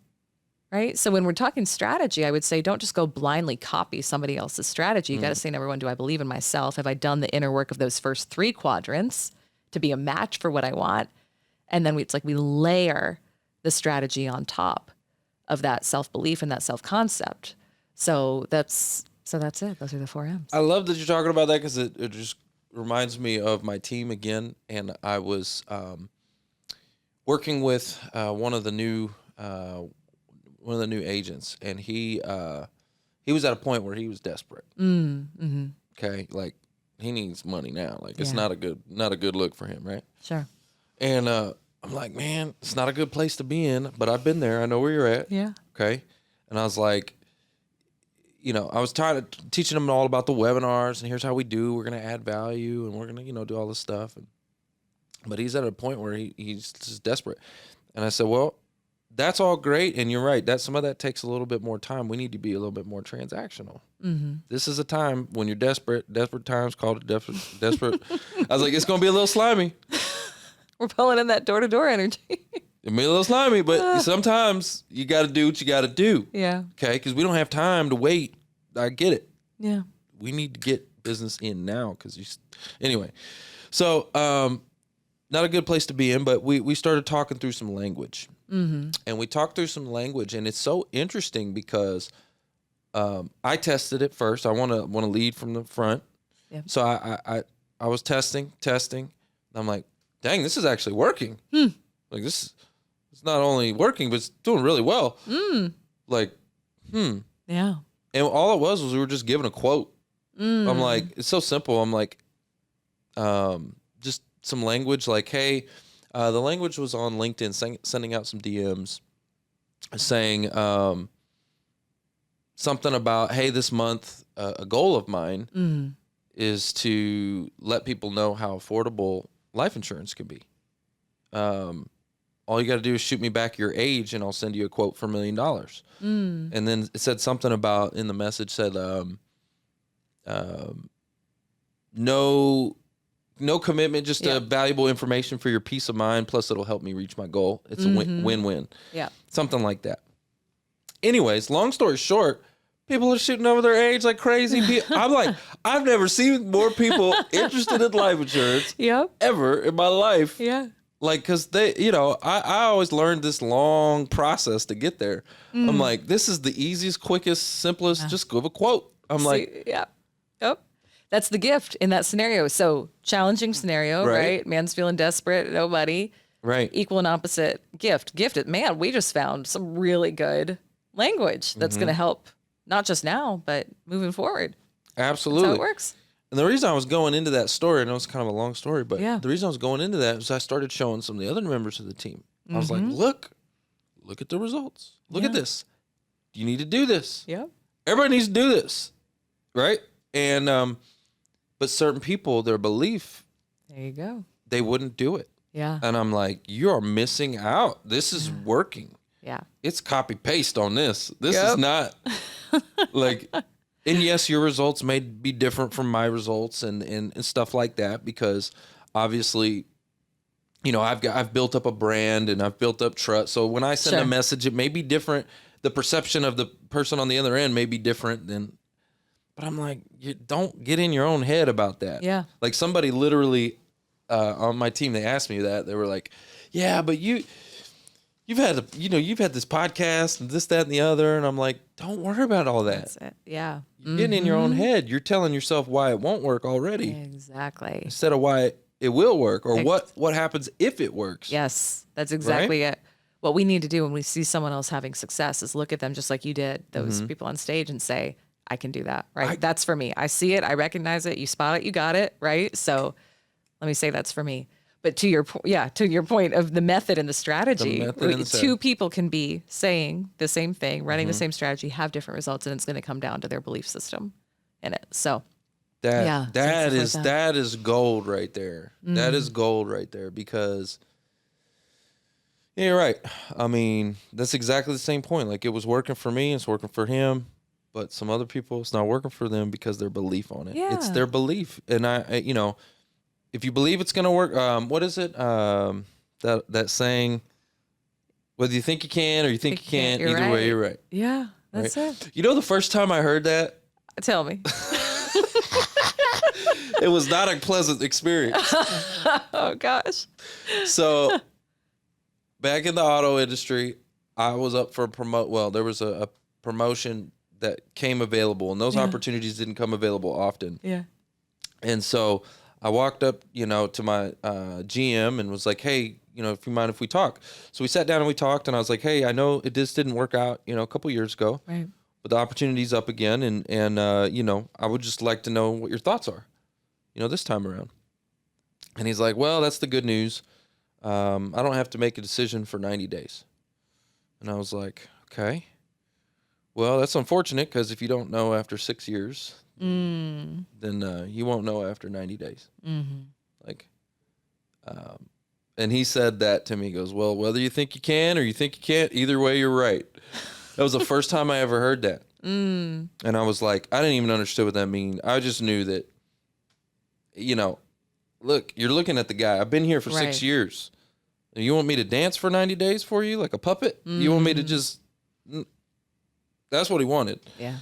Right? So when we're talking strategy, I would say don't just go blindly copy somebody else's strategy. You got to say, #1, do I believe in myself? Have I done the inner work of those first 3 quadrants to be a match for what I want? And then it's like we layer the strategy on top of that self-belief and that self-concept. So that's it. Those are the 4 M's. I love that you're talking about that because it just reminds me of my team again. And I was working with one of the new agents, and he was at a point where he was desperate. Okay, like he needs money now. Like it's not a good look for him, right? Sure. And I'm like, man, it's not a good place to be in, but I've been there. I know where you're at. Yeah. Okay. And I was like, I was tired of teaching him all about the webinars and here's how we do. We're going to add value and we're going to, do all this stuff. But he's at a point where he's just desperate. And I said, well, that's all great. And you're right. Some of that takes a little bit more time. We need to be a little bit more transactional. This is a time when you're desperate times called it desperate. I was like, it's going to be a little slimy. We're pulling in that door-to-door energy. It may be a little slimy, but sometimes you got to do what you got to do. Yeah. Okay. Cause we don't have time to wait. I get it. Yeah. We need to get business in now. Anyway. So, not a good place to be in, but we started talking through some language. And we talked through some language, and it's so interesting because I tested it first. I want to lead from the front. Yep. So I was testing. I'm like, dang, this is actually working. Like it's not only working, but it's doing really well. Yeah. And all it was we were just giving a quote. I'm like, it's so simple. I'm like, just some language like, hey, the language was on LinkedIn sending out some DMs saying something about, hey, this month, a goal of mine is to let people know how affordable life insurance can be. All you got to do is shoot me back your age and I'll send you a quote for $1 million. And then it said something about, in the message said, no commitment, just valuable information for your peace of mind. Plus it'll help me reach my goal. It's a win-win. Yeah. Something like that. Anyways, long story short, people are shooting over their age like crazy. I'm like, I've never seen more people interested in life insurance ever in my life. Yeah. Like, cause they, I always learned this long process to get there. I'm like, this is the easiest, quickest, simplest, just give a quote. Yeah. Yep. That's the gift in that scenario. So challenging scenario, right? Man's feeling desperate, nobody. Right. Equal and opposite gift. Gifted. Man, we just found some really good language that's going to help not just now, but moving forward. Absolutely. That's how it works. And the reason I was going into that story, I know it's kind of a long story, but the reason I was going into that was I started showing some of the other members of the team. I was like, look at the results. Look at this. You need to do this. Yeah. Everybody needs to do this. Right. And, but certain people, their belief, there you go, they wouldn't do it. Yeah. And I'm like, you are missing out. This is working. Yeah. It's copy paste on this. This is not like, and yes, your results may be different from my results and stuff like that, because obviously, I've built up a brand and I've built up trust. So when I send a message, it may be different. The perception of the person on the other end may be different than, but I'm like, you don't get in your own head about that. Yeah. Like somebody literally on my team, they asked me that. They were like, yeah, but you've had this podcast and this, that, and the other. And I'm like, don't worry about all that. That's it. Yeah. You're getting in your own head. You're telling yourself why it won't work already. Exactly. Instead of why it will work, or what happens if it works. Yes, that's exactly it. What we need to do when we see someone else having success is look at them just like you did, those people on stage, and say, I can do that, right? That's for me. I see it. I recognize it. You spot it. You got it, right? So let me say that's for me. But to your point of the method and the strategy, two people can be saying the same thing, running the same strategy, have different results, and it's going to come down to their belief system in it. So that is gold right there. That is gold right there, because you're right. I mean, that's exactly the same point. Like, it was working for me, it's working for him, but some other people, it's not working for them because their belief on it. Yeah. It's their belief. And I if you believe it's going to work, what is it? That saying, whether you think you can or you think you can't, either way, you're right. Yeah, that's it. You know, the first time I heard that, tell me, it was not a pleasant experience. Oh gosh. So back in the auto industry, I was up for there was a promotion that came available, and those opportunities didn't come available often. Yeah. And so I walked up, to my GM and was like, hey, if you mind if we talk. So we sat down and we talked, and I was like, hey, I know this didn't work out, a couple years ago. Right. But the opportunity's up again, and I would just like to know what your thoughts are, this time around. And he's like, well, that's the good news. I don't have to make a decision for 90 days. And I was like, okay. Well, that's unfortunate, because if you don't know after 6 years, then you won't know after 90 days. Like, and he said that to me. He goes, well, whether you think you can or you think you can't, either way, you're right. That was the first time I ever heard that. And I was like, I didn't even understand what that mean. I just knew that, look, you're looking at the guy. I've been here for 6 years. You want me to dance for 90 days for you like a puppet? You want me to just... That's what he wanted. Yeah.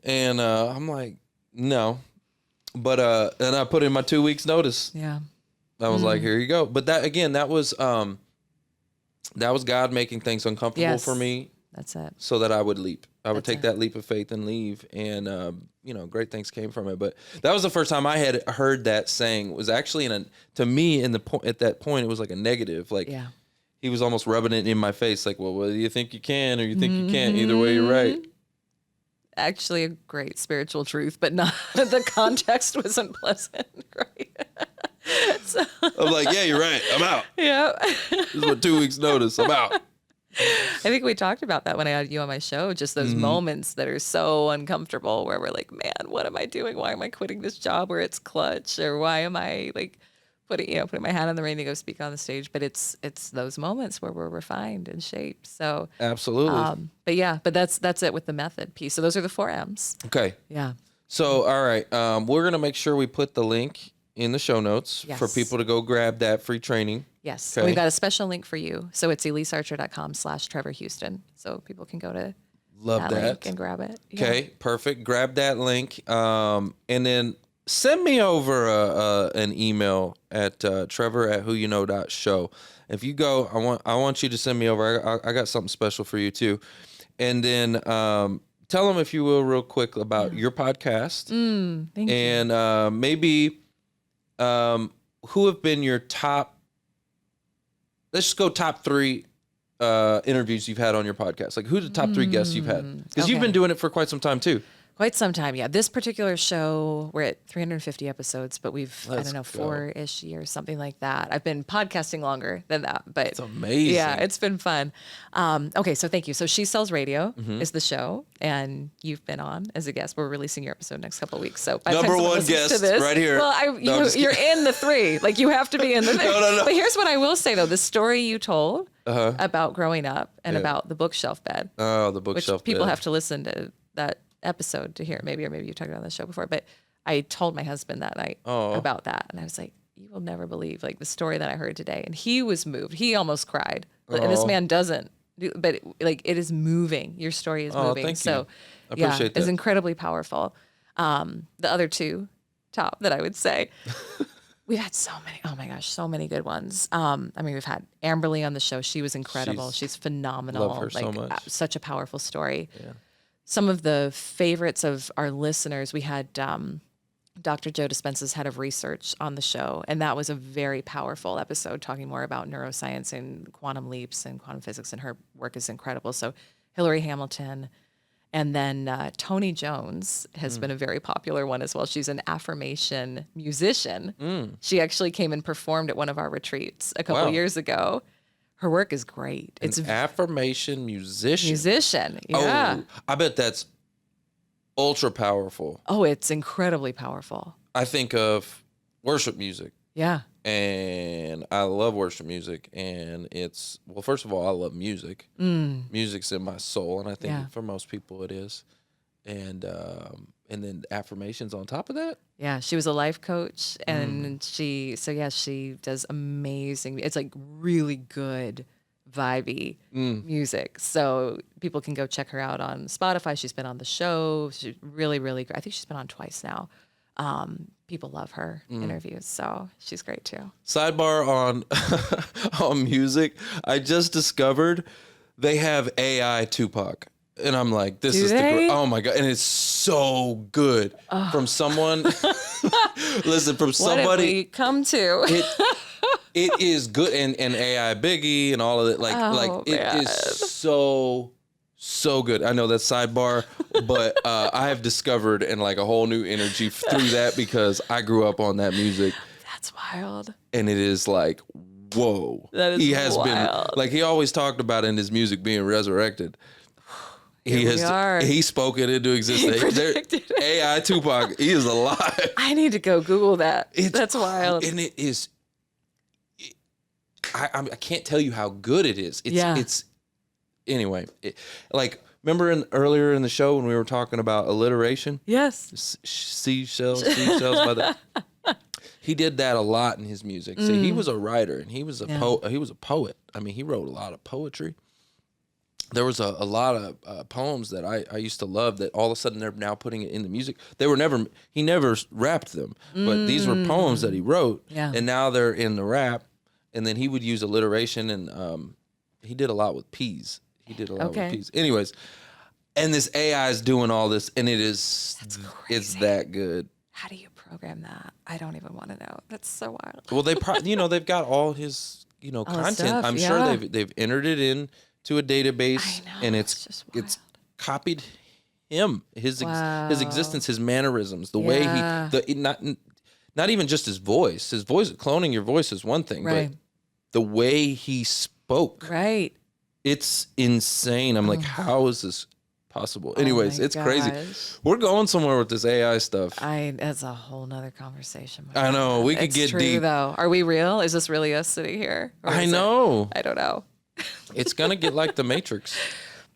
And I'm like, no. But and I put in my 2 weeks notice. Yeah. I was like, here you go. But that was God making things uncomfortable for me. That's it. So that I would leap. I would take that leap of faith and leave. And great things came from it. But that was the first time I had heard that saying. It was actually to me at that point, it was like a negative. Like, he was almost rubbing it in my face, like, well, whether you think you can or you think you can't, either way, you're right. Actually, a great spiritual truth, but not the context wasn't pleasant, right? So, I'm like, yeah, you're right. I'm out. Yeah. This is my 2 weeks notice. I'm out. I think we talked about that when I had you on my show, just those moments that are so uncomfortable where we're like, man, what am I doing? Why am I quitting this job where it's clutch? Or why am I like putting my hat on the ring to go speak on the stage? But it's those moments where we're refined and shaped. So absolutely. But that's it with the method piece. So those are the 4 M's. Okay. Yeah. So, all right. We're going to make sure we put the link in the show notes for people to go grab that free training. Yes. Okay. We've got a special link for you. So it's ElyseArcher.com/Trevor Houston. So people can go to that link and grab it. Okay. Perfect. Grab that link. And then send me over an email at trevor@whoyouknow.show. If you go, I want you to send me over. I got something special for you too. And then tell them, if you will, real quick about your podcast. Thank you. And maybe who have been your top, let's just go top 3 interviews you've had on your podcast. Like, who's the top 3 guests you've had? Because you've been doing it for quite some time too. Quite some time, yeah. This particular show, we're at 350 episodes, but we've, 4-ish years, something like that. I've been podcasting longer than that, but it's amazing. Yeah, it's been fun. Okay, so thank you. So She Sells Radio is the show, and you've been on as a guest. We're releasing your episode next couple of weeks. So number 1 guest right here. Well, you're in the 3. Like, you have to be in the 3. No. But here's what I will say, though. The story you told about growing up and about the bookshelf bed. Oh, the bookshelf bed. Which people have to listen to that episode to hear, maybe you talked about this show before, but I told my husband that night about that, and I was like, you will never believe like the story that I heard today. And he was moved. He almost cried. And this man doesn't but like, it is moving. Your story is moving. Thank so you. I appreciate that. It's incredibly powerful. The other 2 top that I would say, we've had so many, oh my gosh, so many good ones. I mean, we've had Amberly on the show. She was incredible. She's phenomenal. Love her so much. Such a powerful story. Yeah. Some of the favorites of our listeners, we had Dr. Joe Dispenza's head of research on the show, and that was a very powerful episode, talking more about neuroscience and quantum leaps and quantum physics, and her work is incredible. So Hillary Hamilton, And then Toni Jones has been a very popular one as well. She's an affirmation musician. She actually came and performed at one of our retreats a couple years ago. Her work is great. It's an affirmation musician. Yeah. Oh, I bet that's ultra powerful. Oh, it's incredibly powerful. I think of worship music. Yeah. And I love worship music, and well, first of all, I love music. Music's in my soul, and I think for most people it is. And then affirmations on top of that. Yeah, she was a life coach, and she does amazing. It's like really good, vibey music. So people can go check her out on Spotify. She's been on the show. She's really, really great. I think she's been on twice now. People love her interviews, so she's great too. Sidebar on music. I just discovered they have AI Tupac, and I'm like, this is oh my God, and it's so good from someone. Listen, from somebody. What did we come to? It is good, and AI Biggie and all of it. It is so good. I know that's sidebar, but I have discovered and like a whole new energy through that because I grew up on that music. That's wild. And it is like, whoa. That is he has wild. been, like he always talked about in his music being resurrected. He spoke it into existence. AI Tupac, he is alive. I need to go Google that. That's wild. And it is, I can't tell you how good it is. Anyway, remember earlier in the show when we were talking about alliteration? Yes. Seashells by the... He did that a lot in his music. See, he was a writer and he was a poet. I mean, he wrote a lot of poetry. There was a lot of poems that I used to love that all of a sudden they're now putting it in the music. He never rapped them, but these were poems that he wrote, and now they're in the rap. And then he would use alliteration, and he did a lot with P's. With P's. Anyways, and this AI is doing all this, and it's that good. How do you program that? I don't even want to know. That's so wild. Well, they've got all his content. Stuff, I'm sure they've entered it into a database, and it's copied him, his existence, his mannerisms, the way not even just his voice. His voice, cloning your voice is one thing, but the way he spoke. Right. It's insane. I'm like, how is this possible? Anyways, it's crazy. We're going somewhere with this AI stuff. That's a whole nother conversation. I know. We could get true, deep. Though. Are we real? Is this really us sitting here? I know. I don't know. It's going to get like the Matrix.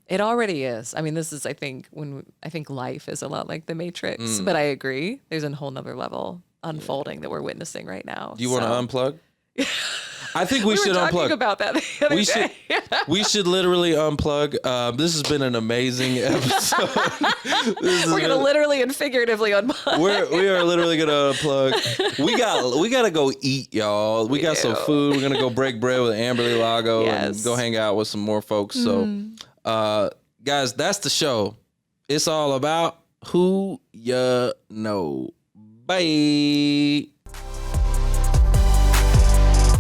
It already is. I mean, this is, I think life is a lot like the Matrix, but I agree. There's a whole nother level unfolding that we're witnessing right now. Do you want to unplug? I think we should unplug. We were talking about that the other day. We should literally unplug. This has been an amazing episode. We're gonna literally and figuratively unplug. We are literally gonna unplug. We gotta go eat, y'all. We got some food. We're gonna go break bread with Amberly Lago and go hang out with some more folks. So, guys, that's the show. It's all about who you know. Bye.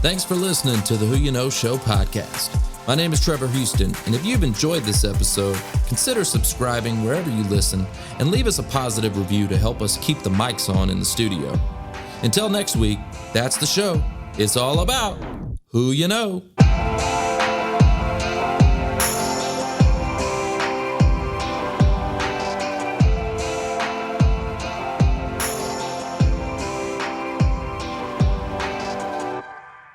Thanks for listening to the Who You Know Show podcast. My name is Trevor Houston, and if you've enjoyed this episode, consider subscribing wherever you listen and leave us a positive review to help us keep the mics on in the studio. Until next week, that's the show. It's all about who you know.